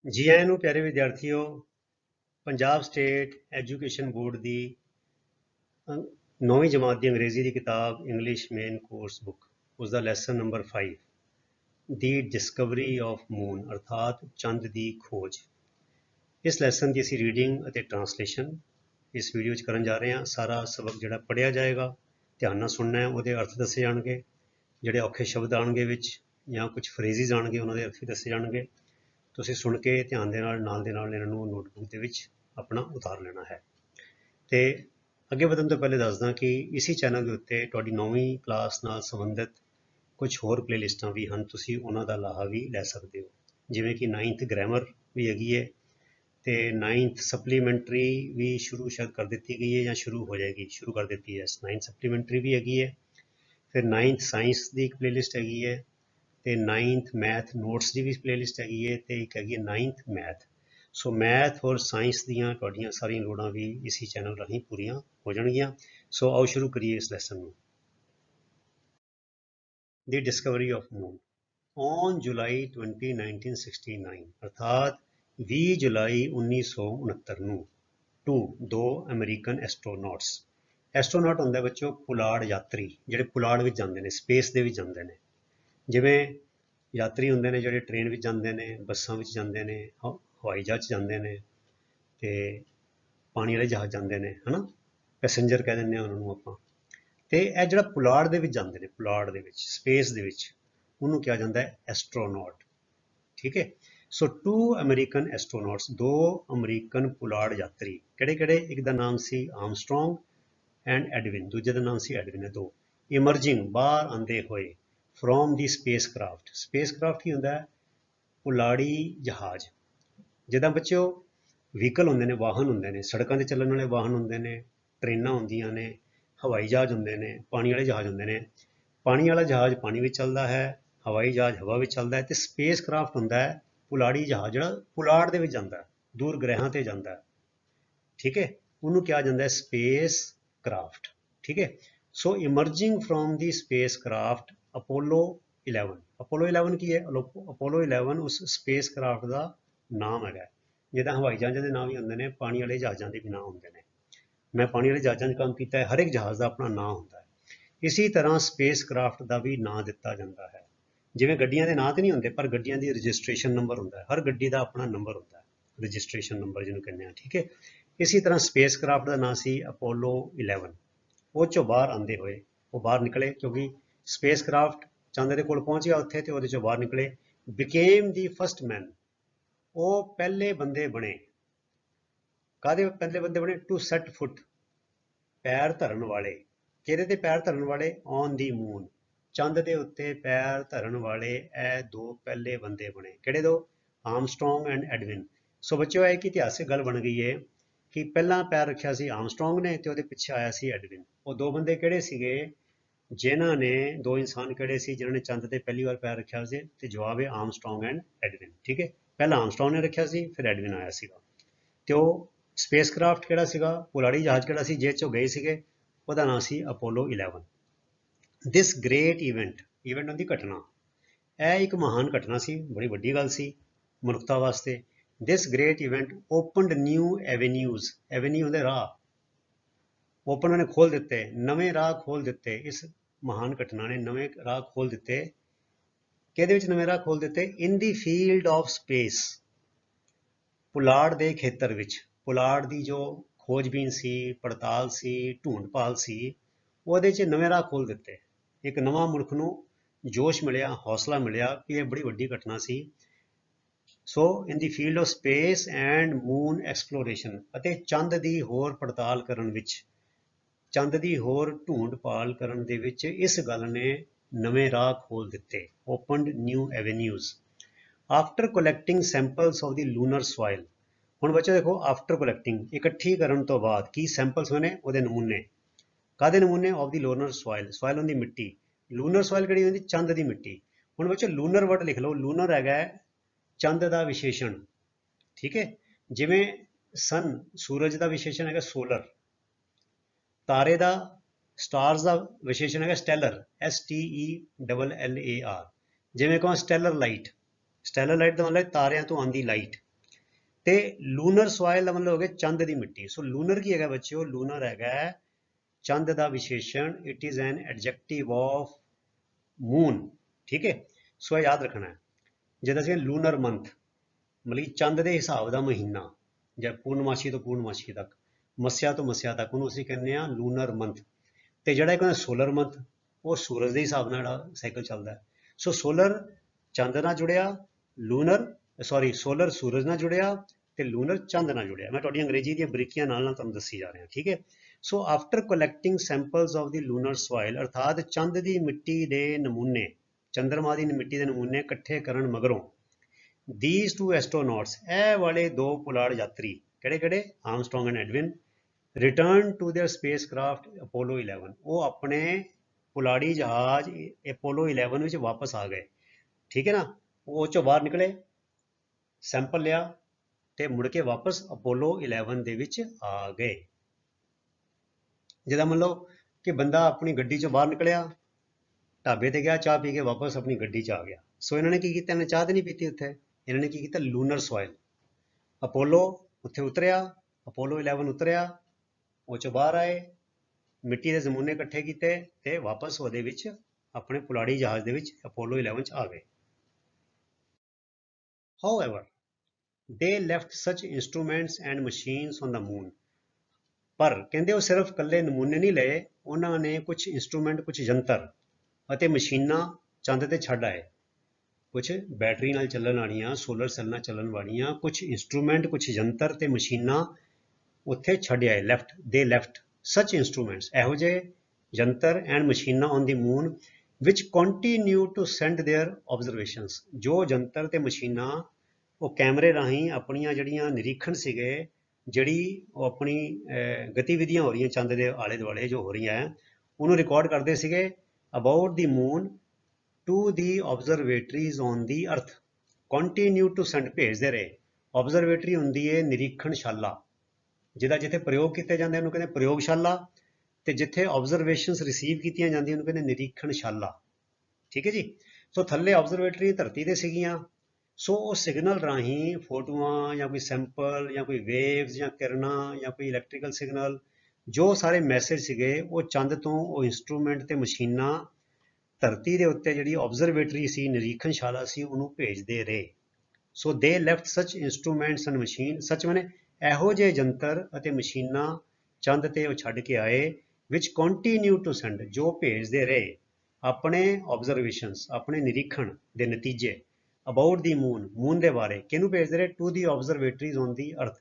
जी आए नूं प्यारे विद्यार्थियों। पंजाब स्टेट एजुकेशन बोर्ड की 9वीं जमात की अंग्रेजी की किताब इंग्लिश मेन कोर्स बुक उसका lesson number 5 the discovery of moon अर्थात चंद की खोज। इस लैसन की असी रीडिंग और ट्रांसलेशन इस वीडियो करन जा रहे हैं। सारा सबक जोड़ा पढ़िया जाएगा, ध्यान नाल सुनना है, वो अर्थ दसे जाएंगे, जोड़े औखे शब्द आएंगे विच या कुछ फ्रेजिज आएंगे उन्होंने अर्थ भी दसे जाएंगे। तुसीं सुन के ध्यान दे नाल इन्हां नूं नोटबुक दे विच अपना उतार लेना है। तो अगे वधन तो पहले दसदा कि इसी चैनल के उत्ते तुहाडी 9वीं क्लास नाल संबंधित कुछ होर प्ले लिस्टां भी हैं, तुसीं उन्हां दा लाहा भी लै सकदे हो। जिवें कि 9th ग्रैमर भी हैगी है, तो 9th सप्लीमेंटरी भी शुरू शायद कर दी गई है या शुरू हो जाएगी, शुरू कर दी है। 9th सप्लीमेंटरी भी हैगी है, फिर 9th साइंस की एक प्ले लिस्ट हैगी है, तो 9th मैथ नोट्स की भी प्ले लिस्ट हैगी है, तो एक हैगी 9th मैथ। सो मैथ और साइंस दियां तुहाडियां सारियां लोड़ां भी इसी चैनल राहीं पूरियां हो जाणगियां। सो आओ शुरू करिए इस लैसन नूं। The discovery of moon on July 20 1969 अर्थात 20 जुलाई 1969 नूं टू दो अमेरिकन एस्ट्रोनॉट्स। एस्ट्रोनॉट हुंदा बच्चों पुलाड़ यात्री, जिहड़े पुलाड़ विच जांदे ने, स्पेस दे विच जांदे ने। जिवें यात्री होंगे ने जोड़े ट्रेन में जाते हैं, बसा जाते हैं, हवाई जहाज जाते हैं, तो पानी वाले जहाज जाते हैं, है ना, पैसेंजर कह दें उन्होंने आप। तो यह जो पुलाड़ के जाते हैं, पुलाड़ के स्पेस के उन्होंने कहा जाता है एस्ट्रोनॉट। ठीक है। सो टू अमेरिकन एस्ट्रोनॉट्स, दो अमेरिकन पुलाड़ यात्री, किहड़े किहड़े, एक का नाम सी आर्मस्ट्रॉन्ग एंड एडविन, दूजे का नाम सी एडविन है। दो इमरजिंग बाहर आते हुए from the space craft. Space craft की होंगे पुलाड़ी जहाज, जिदा बच्चों व्हीकल होंगे ने, वाहन होंगे ने, सड़कों पर चलने वाले वाहन होंगे ने, ट्रेनां होंदियां ने, हवाई जहाज होंगे ने, पानी वाले जहाज होंगे ने। पानी वाला जहाज पानी में चलता है, हवाई जहाज हवा में चलता है, तो स्पेस क्राफ्ट होंगे पुलाड़ी जहाज जो पुलाड़ के जाता है, दूर ग्रहां पर जाता है। ठीक है, उन्होंने कहा जाता है स्पेस क्राफ्ट। ठीक है। So emerging from the spacecraft Apollo 11। Apollo 11 की है, अपोलो 11 उस स्पेस क्राफ्ट का नाम है, जिदा हवाई जहाज़ों के नाम भी होंगे ने, पानी वाले जहाज़ों के भी नाम होंगे ने। मैं पानी वाले जहाज़ों काम किया है, हर एक जहाज़ का अपना नाम होता है। इसी तरह स्पेस क्राफ्ट का भी नाम दिता जाता है। जिवें गड्डियां के नाम तो नहीं होंगे, पर गड्डियां की रजिस्ट्रेशन नंबर होंगे, हर गड्डी का अपना नंबर होता है, रजिस्ट्रेशन नंबर जिन्होंने कहते हैं। ठीक है। इसी तरह स्पेस क्राफ्ट का नाम सी अपोलो 11। वो चो बाहर आते हुए वो बाहर निकले, क्योंकि स्पेस क्राफ्ट चंद के कोल पहुँच गया उत्थे, तो वो चो बाहर निकले। बिकेम दी फस्ट मैन, वो पहले बंदे बने। काहदे पहले बंदे बने? टू सैट फुट, पैर धरन वाले। किहदे ते पैर धरन वाले? ऑन दी मून, चंद के उत्ते पैर धरन वाले ए दो पहले बंदे बने। किहड़े दो? Armstrong and Edwin. सो बच्चों एक इतिहासिक गल बन गई है कि पहला पैर रखा सी आर्मस्ट्रॉन्ग ने, तो वो पिछे आया सी एडविन। वो दो बंदे किहड़े सीगे जिन्हां ने, दो इंसान किहड़े सी जिन्होंने चंद ते पहली बार पैर रखा सी? तो जवाब है आर्मस्ट्रॉन्ग एंड एडविन। ठीक है, पहला आर्मस्ट्रॉन्ग ने रखा सी, फिर एडविन आया सीगा। तो स्पेस क्राफ्ट किहड़ा सीगा, पुलाड़ी जहाज किहड़ा सी जिस चो गए सीगे, ਉਹਦਾ नाम सी Apollo 11। This great event, event होंदी घटना, यह एक महान घटना सी, बड़ी वड्डी गल सी मनुखता वास्ते। This great event opened new avenues, Avenue होंदे राह, ओपन उन्हें खोल दिते, नवे राह खोल दिते। इस महान घटना ने नवे राह खोल दिते। किहदे विच नवे राह खोल दिते? इन दी फील्ड ऑफ स्पेस, पुलाड़ के खेतर विच। पुलाड़ की जो खोजबीन सी, पड़ताल सी, ढूंढ भाल सी, ਉਹਦੇ 'ਚ नवे राह खोल दिते। एक नवा मुल्क नूं जोश मिलिया, हौसला मिलिया कि यह बड़ी वड्डी घटना सी। So in the field of space and moon exploration, ਅਤੇ ਚੰਦ ਦੀ ਹੋਰ ਪੜਤਾਲ ਕਰਨ ਵਿੱਚ, ਚੰਦ ਦੀ ਹੋਰ ਢੂੰਡ ਭਾਲ ਕਰਨ ਦੇ ਵਿੱਚ ਇਸ ਗੱਲ ਨੇ ਨਵੇਂ ਰਾਹ ਖੋਲ ਦਿੱਤੇ। Opened new avenues after collecting samples of the lunar soil. हुण बच्चों देखो, आफ्टर कलैक्टिंग इकट्ठी करन तो बाद की सैंपल्स होने, ਉਹਦੇ नमूने, कादे नमूने? Of the lunar soil, soil होंदी मिट्टी। लूनर सॉइल किहड़ी होंदी? चंद दी मिट्टी। हुण बच्चों लूनर वर्ड लिख लो, लूनर हैगा चंद दा विशेषण। ठीक है, जिवें सन सूरज दा विशेषण हैगा सोलर, तारे दा, स्टार्स दा विशेषण हैगा स्टैलर, STELLAR। जिवें कहो स्टैलर लाइट, स्टैलर लाइट का मतलब तारियां तो आंदी लाइट। ਤੇ ਲੂਨਰ ਸੋਇਲ ਦਾ ਮਤਲਬ ਹੋ ਗਿਆ ਚੰਦ ਦੀ ਮਿੱਟੀ। ਸੋ ਲੂਨਰ ਕੀ ਹੈਗਾ ਬੱਚਿਓ, ਲੂਨਰ ਹੈਗਾ ਚੰਦ ਦਾ ਵਿਸ਼ੇਸ਼ਣ, it is an adjective of moon. ਠੀਕ ਹੈ, ਸੋ ਇਹ ਯਾਦ ਰੱਖਣਾ ਹੈ। ਜਦ ਅਸੀਂ ਲੂਨਰ ਮੰਥ ਮਤਲਬ ਕਿ ਚੰਦ ਦੇ ਹਿਸਾਬ ਦਾ ਮਹੀਨਾ, ਜਾਂ ਪੂਰਨਮਾਸ਼ੀ ਤੋਂ ਪੂਰਨਮਾਸ਼ੀ ਤੱਕ, ਮੱਸਿਆ ਤੋਂ ਮੱਸਿਆ ਤੱਕ, ਉਹਨੂੰ ਅਸੀਂ ਕਹਿੰਦੇ ਆ ਲੂਨਰ ਮੰਥ। ਤੇ ਜਿਹੜਾ ਇੱਕ ਸੋਲਰ ਮੰਥ, ਉਹ ਸੂਰਜ ਦੇ ਹਿਸਾਬ ਨਾਲ ਜਿਹੜਾ ਸਾਈਕਲ ਚੱਲਦਾ ਹੈ। ਸੋ ਸੋਲਰ ਚੰਦ ਨਾਲ ਜੁੜਿਆ, ਸੋਲਰ ਸੂਰਜ ਨਾਲ ਜੁੜਿਆ ਤੇ ਲੂਨਰ ਚੰਦ ਨਾਲ ਜੁੜਿਆ। ਮੈਂ ਤੁਹਾਡੀ ਅੰਗਰੇਜ਼ੀ ਦੀਆਂ ਬਰੀਕੀਆਂ ਨਾਲ ਤੁਹਾਨੂੰ ਦੱਸੀ ਜਾ ਰਿਹਾ। ਠੀਕ ਹੈ, so after collecting samples of the lunar soil, ਅਰਥਾਤ ਚੰਦ ਦੀ ਮਿੱਟੀ ਦੇ ਨਮੂਨੇ, ਚੰਦਰਮਾ ਦੀ ਮਿੱਟੀ ਦੇ ਨਮੂਨੇ ਇਕੱਠੇ ਕਰਨ ਮਗਰੋਂ, these two astronauts, ਇਹ ਵਾਲੇ ਦੋ ਪੁਲਾੜ ਯਾਤਰੀ, ਕਿਹੜੇ ਕਿਹੜੇ, Armstrong and Edwin, return to their spacecraft Apollo 11, ਉਹ ਆਪਣੇ ਪੁਲਾੜੀ ਜਹਾਜ਼ ਅਪੋਲੋ 11 ਵਿੱਚ ਵਾਪਸ ਆ ਗਏ। ਠੀਕ ਹੈ ਨਾ, ਉਹ ਚੋਂ ਬਾਹਰ ਨਿਕਲੇ, ਸੈਂਪਲ ਲਿਆ ਤੇ ਮੁੜ ਕੇ ਵਾਪਸ ਅਪੋਲੋ 11 ਦੇ ਵਿੱਚ ਆ ਗਏ। ਜਿੱਦਾਂ ਮੰਨ ਲਓ ਕਿ ਬੰਦਾ ਆਪਣੀ ਗੱਡੀ ਚੋਂ ਬਾਹਰ ਨਿਕਲਿਆ, ਢਾਬੇ ਤੇ ਗਿਆ, ਚਾਹ ਪੀ ਕੇ ਵਾਪਸ ਆਪਣੀ ਗੱਡੀ 'ਚ ਆ ਗਿਆ। ਸੋ ਇਹਨਾਂ ਨੇ ਕੀ ਕੀਤਾ, ਇਹਨੇ ਚਾਹ ਤੇ ਨਹੀਂ ਪੀਤੀ ਉੱਥੇ, ਇਹਨਾਂ ਨੇ ਕੀ ਕੀਤਾ, ਲੂਨਰ ਸੋਇਲ, ਅਪੋਲੋ ਉੱਥੇ ਉਤਰਿਆ, ਅਪੋਲੋ 11 ਉਤਰਿਆ, ਉਹ ਚੋਂ ਬਾਹਰ ਆਏ, ਮਿੱਟੀ ਦੇ ਨਮੂਨੇ ਇਕੱਠੇ ਕੀਤੇ ਤੇ ਵਾਪਸ ਉਹਦੇ ਵਿੱਚ ਆਪਣੇ ਪੁਲਾੜੀ ਜਹਾਜ਼ ਦੇ ਵਿੱਚ ਅਪੋਲੋ 11 'ਚ ਆ ਗਏ। However, they left such instruments and machines on the moon. ਪਰ ਕਹਿੰਦੇ ਉਹ ਸਿਰਫ ਇਕੱਲੇ ਨਮੂਨੇ ਨਹੀਂ ਲਏ, ਉਹਨਾਂ ਨੇ ਕੁਝ ਇੰਸਟਰੂਮੈਂਟ, ਕੁਝ ਯੰਤਰ ਅਤੇ ਮਸ਼ੀਨਾਂ ਚੰਦ ਤੇ ਛੱਡ ਆਏ। ਕੁਝ ਬੈਟਰੀ ਨਾਲ ਚੱਲਣ ਵਾਲੀਆਂ, ਸੋਲਰ ਸੈੱਲ ਨਾਲ ਚੱਲਣ ਵਾਲੀਆਂ ਕੁਝ ਇੰਸਟਰੂਮੈਂਟ, ਕੁਝ ਯੰਤਰ ਤੇ ਮਸ਼ੀਨਾਂ ਉੱਥੇ ਛੱਡ ਆਏ। ਦੇ ਲੈਫਟ ਸਚ ਇੰਸਟਰੂਮੈਂਟਸ, ਇਹੋ ਜਿਹੇ ਯੰਤਰ ਐਂਡ ਮਸ਼ੀਨਾਂ ਔਨ ਦੀ ਮੂਨ ਵਿਚ continue to send their observations, ਜੋ ਯੰਤਰ ਤੇ ਮਸ਼ੀਨਾਂ ਉਹ ਕੈਮਰੇ ਰਾਹੀਂ ਆਪਣੀਆਂ ਜਿਹੜੀਆਂ ਨਿਰੀਖਣ ਸੀਗੇ, ਜਿਹੜੀ ਉਹ ਆਪਣੀ ਗਤੀਵਿਧੀਆਂ ਹੋ ਰਹੀਆਂ ਚੰਦ ਦੇ ਆਲੇ ਦੁਆਲੇ ਜੋ ਹੋ ਰਹੀਆਂ, ਉਹਨੂੰ ਰਿਕਾਰਡ ਕਰਦੇ ਸੀਗੇ about the moon to the observatories on the earth. Continue to send, ਭੇਜਦੇ ਰਹੇ। ਆਬਜ਼ਰਵੇਟਰੀ ਹੁੰਦੀ ਹੈ ਨਿਰੀਖਣਸ਼ਾਲਾ, ਜਿਹਦਾ ਜਿੱਥੇ ਪ੍ਰਯੋਗ ਕੀਤੇ ਜਾਂਦੇ ਉਹਨੂੰ ਕਹਿੰਦੇ ਪ੍ਰਯੋਗਸ਼ਾਲਾ, ਤੇ ਜਿੱਥੇ ਆਬਜ਼ਰਵੇਸ਼ਨਸ ਰਿਸੀਵ ਕੀਤੀਆਂ ਜਾਂਦੀਆਂ ਉਹਨੂੰ ਕਹਿੰਦੇ ਨਿਰੀਖਣਸ਼ਾਲਾ। ਠੀਕ ਹੈ ਜੀ, ਸੋ ਥੱਲੇ ਆਬਜ਼ਰਵੇਟਰੀ ਧਰਤੀ ਤੇ ਸੀਗੀਆਂ। ਸੋ ਉਹ ਸਿਗਨਲ ਰਾਹੀਂ ਫੋਟੋਆਂ ਜਾਂ ਕੋਈ ਸੈਂਪਲ ਜਾਂ ਕੋਈ ਵੇਵਸ ਜਾਂ ਕਿਰਨਾਂ ਜਾਂ ਕੋਈ ਇਲੈਕਟ੍ਰੀਕਲ ਸਿਗਨਲ, ਜੋ ਸਾਰੇ ਮੈਸੇਜ ਸੀਗੇ ਉਹ ਚੰਦ ਤੋਂ ਉਹ ਇੰਸਟਰੂਮੈਂਟ ਤੇ ਮਸ਼ੀਨਾਂ ਧਰਤੀ ਦੇ ਉੱਤੇ ਜਿਹੜੀ ਆਬਜ਼ਰਵੇਟਰੀ ਸੀ, ਨਿਰੀਖਣਸ਼ਾਲਾ ਸੀ, ਉਹਨੂੰ ਭੇਜਦੇ ਰਹੇ। ਸੋ ਦੇ left such instruments and machine, ਸੱਚ ਮਨੇ ਇਹੋ ਜਿਹੇ ਯੰਤਰ ਅਤੇ ਮਸ਼ੀਨਾਂ ਚੰਦ ਤੇ ਉਹ ਛੱਡ ਕੇ ਆਏ, ਵਿਚ ਕੰਟੀਨਿਊ ਟੂ ਸੈਂਡ, ਜੋ ਭੇਜਦੇ ਰਹੇ ਆਪਣੇ ਆਬਜ਼ਰਵੇਸ਼ਨਸ, ਆਪਣੇ ਨਿਰੀਖਣ ਦੇ ਨਤੀਜੇ, ਅਬਾਊਟ ਦੀ ਮੂਨ, ਮੂਨ ਦੇ ਬਾਰੇ, ਕਿਹਨੂੰ ਭੇਜਦੇ ਰਹੇ, to the observatories on the ਅਰਥ,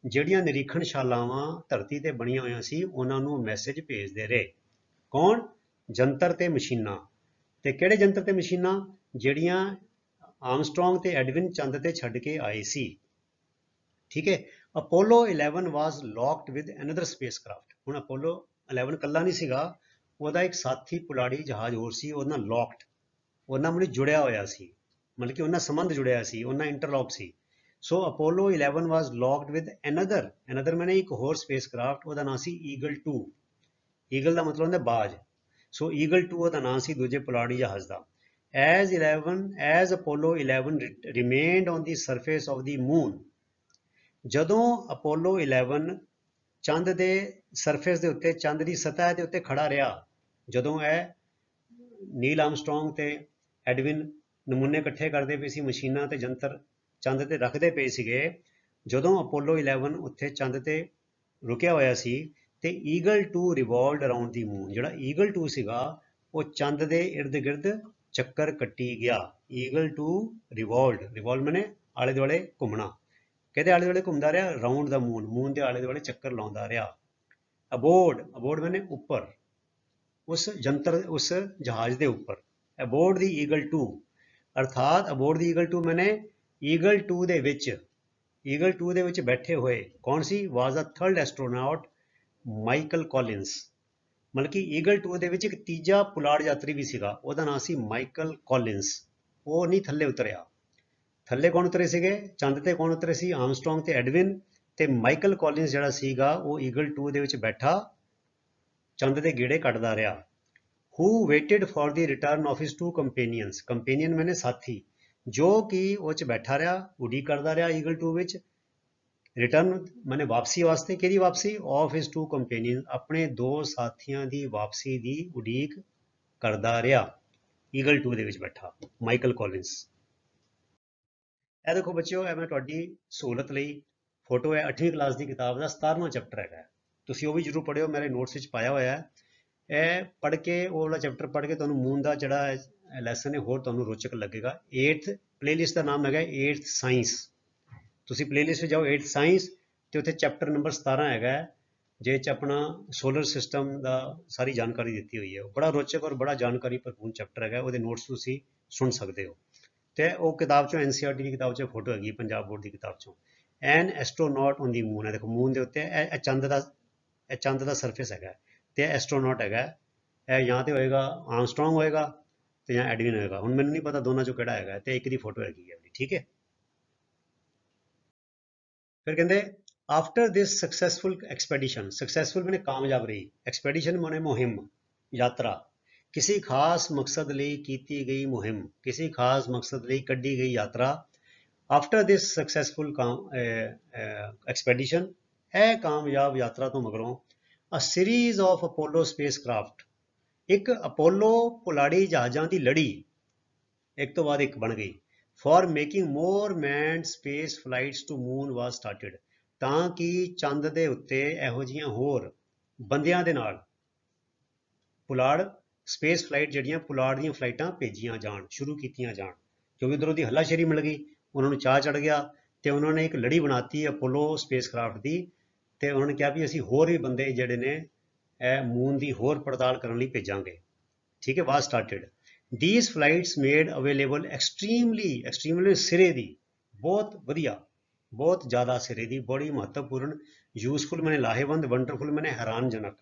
ਜਿਹੜੀਆਂ ਨਿਰੀਖਣਸ਼ਾਲਾਵਾਂ ਧਰਤੀ ਤੇ ਬਣੀਆਂ ਹੋਈਆਂ ਸੀ ਉਹਨਾਂ ਨੂੰ ਮੈਸੇਜ ਭੇਜਦੇ ਰਹੇ। ਕੌਣ, ਯੰਤਰ ਤੇ ਮਸ਼ੀਨਾਂ। ਤੇ ਕਿਹੜੇ ਯੰਤਰ ਤੇ ਮਸ਼ੀਨਾਂ, ਜਿਹੜੀਆਂ ਆਰਮਸਟਰੋਂਗ ਤੇ ਐਡਵਿਨ ਚੰਦ ਤੇ ਛੱਡ ਕੇ ਆਏ ਸੀ। ਠੀਕ ਹੈ, Apollo 11 was locked with another spacecraft. ਹੁਣ ਅਪੋਲੋ 11 ਇਕੱਲਾ ਨਹੀਂ ਸੀਗਾ, ਉਹਦਾ ਇੱਕ ਸਾਥੀ ਪੁਲਾੜੀ ਜਹਾਜ਼ ਹੋਰ ਸੀ, ਉਹਦੇ ਨਾਲ ਲੌਕਡ, ਉਹਨਾਂ ਨਾਲ ਜੁੜਿਆ ਹੋਇਆ ਸੀ, ਮਤਲਬ ਕਿ ਉਹਨਾਂ ਸੰਬੰਧ ਜੁੜਿਆ ਸੀ, ਉਹਨਾਂ interlock C. So Apollo 11 was locked with another ਮੈਨੇ ਇੱਕ ਹੋਰ ਸਪੇਸਕ੍ਰਾਫਟ, ਉਹਦਾ ਨਾਂ ਸੀ ਈਗਲ 2। ਈਗਲ ਦਾ ਮਤਲਬ ਹੁੰਦਾ ਬਾਜ। ਸੋ ਈਗਲ 2 ਉਹਦਾ ਨਾਂ ਸੀ ਦੂਜੇ ਪੁਲਾੜੀ ਜਹਾਜ਼ ਦਾ। As Apollo 11 remained on the surface of the moon, ਜਦੋਂ ਅਪੋਲੋ 11 ਚੰਦ ਦੇ ਸਰਫੇਸ ਦੇ ਉੱਤੇ, ਚੰਦ ਦੀ ਸਤਹ ਦੇ ਉੱਤੇ ਖੜਾ ਰਿਹਾ, ਜਦੋਂ ਇਹ ਨੀਲ ਆਰਮਸਟਰੋਂਗ ਤੇ ਐਡਵਿਨ ਨਮੂਨੇ ਇਕੱਠੇ ਕਰਦੇ ਪਏ ਸੀ, ਮਸ਼ੀਨਾਂ ਤੇ ਯੰਤਰ ਚੰਦ ਤੇ ਰੱਖਦੇ ਪਏ ਸੀਗੇ, ਜਦੋਂ ਅਪੋਲੋ 11 ਉੱਥੇ ਚੰਦ ਤੇ ਰੁਕਿਆ ਹੋਇਆ ਸੀ ਤੇ ਈਗਲ 2 ਰਿਵੋਲਵਡ ਅਰਾਊਂਡ ਦੀ ਮੂਨ, ਜਿਹੜਾ ਈਗਲ 2 ਸੀਗਾ ਉਹ ਚੰਦ ਦੇ ਇਰਦ ਗਿਰਦ ਚੱਕਰ ਕੱਟੀ ਗਿਆ। ਈਗਲ 2 ਰਿਵੋਲਵਡ ਮੈਨੇ ਆਲੇ ਦੁਆਲੇ ਘੁੰਮਣਾ, ਕਿਹਦੇ ਆਲੇ ਦੁਆਲੇ ਘੁੰਮਦਾ ਰਿਹਾ, ਰਾਊਂਡ ਦਾ ਮੂਨ, ਮੂਨ ਦੇ ਆਲੇ ਦੁਆਲੇ ਚੱਕਰ ਲਾਉਂਦਾ ਰਿਹਾ। ਅਬੋਰਡ ਮੈਨੇ ਉੱਪਰ, ਉਸ ਯੰਤਰ, ਉਸ ਜਹਾਜ਼ ਦੇ ਉੱਪਰ, ਅਬੋਰਡ ਦੀ ਈਗਲ 2, ਅਰਥਾਤ ਅਬੋਰਡ ਦੀ ਈਗਲ 2 ਮੈਨੇ ਈਗਲ 2 ਦੇ ਵਿੱਚ ਬੈਠੇ ਹੋਏ ਕੌਣ ਸੀ, ਵਾਜ਼ ਅ ਥਰਡ ਐਸਟਰੋਨੌਟ ਮਾਈਕਲ ਕੋਲਿੰਸ। ਮਤਲਬ ਕਿ ਈਗਲ 2 ਦੇ ਵਿੱਚ ਇੱਕ ਤੀਜਾ ਪੁਲਾੜ ਯਾਤਰੀ ਵੀ ਸੀਗਾ, ਉਹਦਾ ਨਾਮ ਸੀ ਮਾਈਕਲ ਕੋਲਿੰਸ। ਉਹ ਨਹੀਂ ਥੱਲੇ ਉਤਰਿਆ। ਥੱਲੇ ਕੌਣ ਉਤਰੇ ਸੀਗੇ, ਚੰਦ ਤੇ ਕੌਣ ਉਤਰੇ ਸੀ, ਆਰਮਸਟਰੋਂਗ ਤੇ ਐਡਵਿਨ, ਤੇ ਮਾਈਕਲ ਕੋਲਿੰਸ ਜਿਹੜਾ ਸੀਗਾ ਉਹ ਈਗਲ 2 ਦੇ ਵਿੱਚ ਬੈਠਾ ਚੰਦ ਦੇ ਗੇੜੇ ਕੱਢਦਾ ਰਿਹਾ। who waited for the return of his two companions, companion ਮੈਨੇ ਸਾਥੀ, ਜੋ ਕਿ ਉਹ 'ਚ ਬੈਠਾ ਰਿਹਾ, ਉਡੀਕ ਕਰਦਾ ਰਿਹਾ ਈਗਲ 2 ਵਿੱਚ, रिटर्न मैंने वापसी वास्ते कि वापसी ऑफ हिज टू कंपेनियन अपने दो साथियों की वापसी की उड़ीक करदा रहा ईगल 2 ਦੇ ਵਿੱਚ बैठा माइकल कॉलिंस। ਇਹ देखो बच्चों ਇਹ मैं ਤੁਹਾਡੀ सहूलत ਲਈ फोटो है 8वीं क्लास की किताब का 17वां चैप्टर है, ਤੁਸੀਂ ਉਹ ਵੀ ਜ਼ਰੂਰ ਪੜ੍ਹਿਓ, ਮੇਰੇ ਨੋਟਸ ਵਿੱਚ ਪਾਇਆ ਹੋਇਆ ਹੈ। ਇਹ ਪੜ੍ਹ ਕੇ ਉਹ ਵਾਲਾ ਚੈਪਟਰ ਪੜ੍ਹ ਕੇ ਤੁਹਾਨੂੰ ਮੂਨ ਦਾ ਜਿਹੜਾ ਲੈਸਨ ਹੈ ਹੋਰ ਤੁਹਾਨੂੰ ਰੋਚਕ ਲੱਗੇਗਾ। 8th ਪਲੇਲਿਸਟ ਦਾ ਨਾਮ ਹੈਗਾ 8th ਸਾਇੰਸ, ਤੁਸੀਂ ਪਲੇਲਿਸਟ ਵਿੱਚ ਜਾਓ 8th ਸਾਇੰਸ ਤੇ ਉੱਥੇ ਚੈਪਟਰ ਨੰਬਰ 17 ਹੈਗਾ ਜੇ ਚ ਆਪਣਾ ਸੋਲਰ ਸਿਸਟਮ ਦਾ ਸਾਰੀ ਜਾਣਕਾਰੀ ਦਿੱਤੀ ਹੋਈ ਹੈ। ਬੜਾ ਰੋਚਕ ਔਰ ਬੜਾ ਜਾਣਕਾਰੀ ਭਰਪੂਰ ਚੈਪਟਰ ਹੈਗਾ, ਉਹਦੇ ਨੋਟਸ ਤੁਸੀਂ ਸੁਣ ਸਕਦੇ ਹੋ। ਤੇ ਉਹ ਕਿਤਾਬ ਚੋਂ NCERT ਦੀ ਕਿਤਾਬ ਚੋਂ ਫੋਟੋ ਹੈਗੀ ਪੰਜਾਬ ਬੋਰਡ ਦੀ ਕਿਤਾਬ ਚੋਂ। ਐਨ ਐਸਟਰੋਨੌਟ ਔਨ ਦੀ ਮੂਨ ਹੈ, ਦੇਖੋ ਮੂਨ ਦੇ ਉੱਤੇ ਇਹ ਚੰਦ ਦਾ ਸਰਫੇਸ ਹੈਗਾ ਤੇ ਐਸਟਰੋਨੌਟ ਹੈਗਾ। ਇਹ ਜਾਂ ਤੇ ਹੋਏਗਾ ਆਰਮਸਟਰੋਂਗ ਹੋਏਗਾ ਤੇ ਜਾਂ ਐਡਵਿਨ ਹੋਏਗਾ, ਹੁਣ ਮੈਨੂੰ ਨਹੀਂ ਪਤਾ ਦੋਨਾਂ ਚੋਂ ਕਿਹੜਾ ਹੈਗਾ, ਤੇ ਇੱਕ ਦੀ ਫੋਟੋ ਹੈਗੀ ਹੈ, ਠੀਕ ਹੈ। फिर कहते आफ्टर दिस सक्सैसफुल एक्सपैडिशन, सक्सैसफुल मैंने कामयाब रही, एक्सपैडिशन माने मुहिम यात्रा, किसी खास मकसद ਲਈ ਕੀਤੀ ਗਈ ਮੁਹਿੰਮ, किसी खास मकसद ਲਈ ਕੱਢੀ ਗਈ यात्रा। आफ्टर दिस सक्सैसफुल एक्सपैडिशन, ਇਹ ਕਾਮਯਾਬ यात्रा ਤੋਂ ਮਗਰੋਂ a series of Apollo spacecraft, ਇੱਕ ਅਪੋਲੋ ਪੁਲਾੜੀ ਜਹਾਜ਼ਾਂ ਦੀ ਲੜੀ ਇੱਕ ਤੋਂ ਬਾਅਦ ਇੱਕ ਬਣ ਗਈ। For making more manned space flights to moon was started, ਤਾਂ ਕਿ ਚੰਦ ਦੇ ਉੱਤੇ ਇਹੋ ਜਿਹੀਆਂ ਹੋਰ ਬੰਦਿਆਂ ਦੇ ਨਾਲ ਪੁਲਾੜ ਸਪੇਸ ਫਲਾਈਟ ਜਿਹੜੀਆਂ ਪੁਲਾੜ ਦੀਆਂ ਫਲਾਈਟਾਂ ਭੇਜੀਆਂ ਜਾਣ, ਸ਼ੁਰੂ ਕੀਤੀਆਂ ਜਾਣ, ਕਿਉਂਕਿ ਉਧਰੋਂ ਦੀ ਹੱਲਾਸ਼ੇਰੀ ਮਿਲ ਗਈ, ਉਹਨਾਂ ਨੂੰ ਚਾਅ ਚੜ ਗਿਆ ਤੇ ਉਹਨਾਂ ਨੇ ਇੱਕ ਲੜੀ ਬਣਾਤੀ ਅਪੋਲੋ ਸਪੇਸ ਕ੍ਰਾਫਟ ਦੀ, ਤੇ ਉਹਨਾਂ ਨੇ ਕਿਹਾ ਵੀ ਅਸੀਂ ਹੋਰ ਵੀ ਬੰਦੇ ਜਿਹੜੇ ਨੇ ਇਹ ਮੂਨ ਦੀ ਹੋਰ ਪੜਤਾਲ ਕਰਨ ਲਈ ਭੇਜਾਂਗੇ, ਠੀਕ ਹੈ। ਵਾਸ started these flights made available extremely ਸਿਰੇ ਦੀ, ਬਹੁਤ ਵਧੀਆ, ਬਹੁਤ ਜ਼ਿਆਦਾ ਸਿਰੇ ਦੀ, ਬੜੀ ਮਹੱਤਵਪੂਰਨ, ਯੂਜ਼ਫੁਲ ਮੈਨੇ ਲਾਹੇਵੰਦ, ਵੰਡਰਫੁਲ ਮੈਨੇ ਹੈਰਾਨਜਨਕ,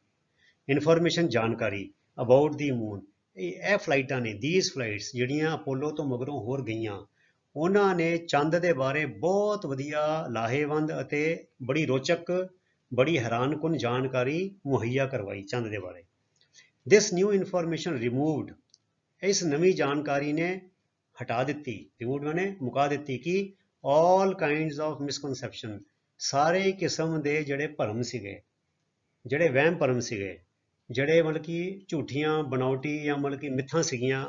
ਇਨਫੋਰਮੇਸ਼ਨ ਜਾਣਕਾਰੀ ਅਬਾਊਟ ਦੀ ਮੂਨ। ਇਹ ਫਲਾਈਟਾਂ ਨੇ, these flights ਜਿਹੜੀਆਂ ਅਪੋਲੋ ਤੋਂ ਮਗਰੋਂ ਹੋਰ ਗਈਆਂ, ਉਹਨਾਂ ਨੇ ਚੰਦ ਦੇ ਬਾਰੇ ਬਹੁਤ ਵਧੀਆ, ਲਾਹੇਵੰਦ ਅਤੇ ਬੜੀ ਰੋਚਕ, ਬੜੀ ਹੈਰਾਨਕੁਨ ਜਾਣਕਾਰੀ ਮੁਹੱਈਆ ਕਰਵਾਈ ਚੰਦ ਦੇ ਬਾਰੇ। this new information removed, ਇਸ ਨਵੀਂ ਜਾਣਕਾਰੀ ਨੇ ਹਟਾ ਦਿੱਤੀ, ਰਿਮੂਵ ਮੈਨੇ ਮੁਕਾ ਦਿੱਤੀ, ਕਿ all kinds of misconception, ਸਾਰੇ ਕਿਸਮ ਦੇ ਜਿਹੜੇ ਭਰਮ ਸੀਗੇ, ਜਿਹੜੇ ਵਹਿਮ ਭਰਮ ਸੀਗੇ, ਜਿਹੜੇ ਮਤਲਬ ਕਿ ਝੂਠੀਆਂ ਬਣਾਉਟੀ ਜਾਂ ਮਤਲਬ ਕਿ ਮਿੱਥਾਂ ਸੀਗੀਆਂ,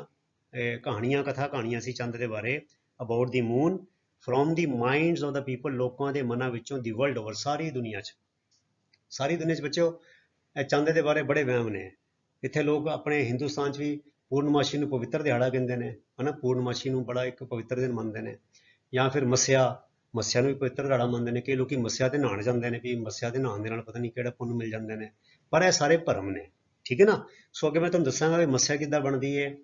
ਕਹਾਣੀਆਂ ਕਥਾ ਕਹਾਣੀਆਂ ਸੀ ਚੰਦ ਦੇ ਬਾਰੇ about the moon, from the minds of the people, ਲੋਕਾਂ ਦੇ ਮਨਾਂ ਵਿੱਚੋਂ, ਦੀ ਵਰਲਡ ਓਵਰ, ਸਾਰੀ ਦੁਨੀਆ 'ਚ ਬੱਚਿਓ ਇਹ ਚੰਦ ਦੇ ਬਾਰੇ ਬੜੇ ਵਹਿਮ ਨੇ। ਇੱਥੇ ਲੋਕ ਆਪਣੇ ਹਿੰਦੁਸਤਾਨ 'ਚ ਵੀ ਪੂਰਨਮਾਸ਼ੀ ਨੂੰ ਪਵਿੱਤਰ ਦਿਹਾੜਾ ਕਹਿੰਦੇ ਨੇ, ਹੈ ਨਾ, ਪੂਰਨਮਾਸ਼ੀ ਨੂੰ ਬੜਾ ਇੱਕ ਪਵਿੱਤਰ ਦਿਨ ਮੰਨਦੇ ਨੇ, ਜਾਂ ਫਿਰ ਮੱਸਿਆ ਨੂੰ ਵੀ ਪਵਿੱਤਰ ਦਿਹਾੜਾ ਮੰਨਦੇ ਨੇ। ਕਈ ਲੋਕੀ ਮੱਸਿਆ ਤੇ ਨਹਾਉਣ ਜਾਂਦੇ ਨੇ ਵੀ ਮੱਸਿਆ ਦੇ ਨਹਾਉਣ ਦੇ ਨਾਲ ਪਤਾ ਨਹੀਂ ਕਿਹੜਾ ਪੁੰਨ ਮਿਲ ਜਾਂਦੇ ਨੇ, ਪਰ ਇਹ ਸਾਰੇ ਭਰਮ ਨੇ, ਠੀਕ ਹੈ ਨਾ। ਸੋ ਅੱਗੇ ਮੈਂ ਤੁਹਾਨੂੰ ਦੱਸਾਂਗਾ ਵੀ ਮੱਸਿਆ ਕਿੱਦਾਂ ਬਣਦੀ ਹੈ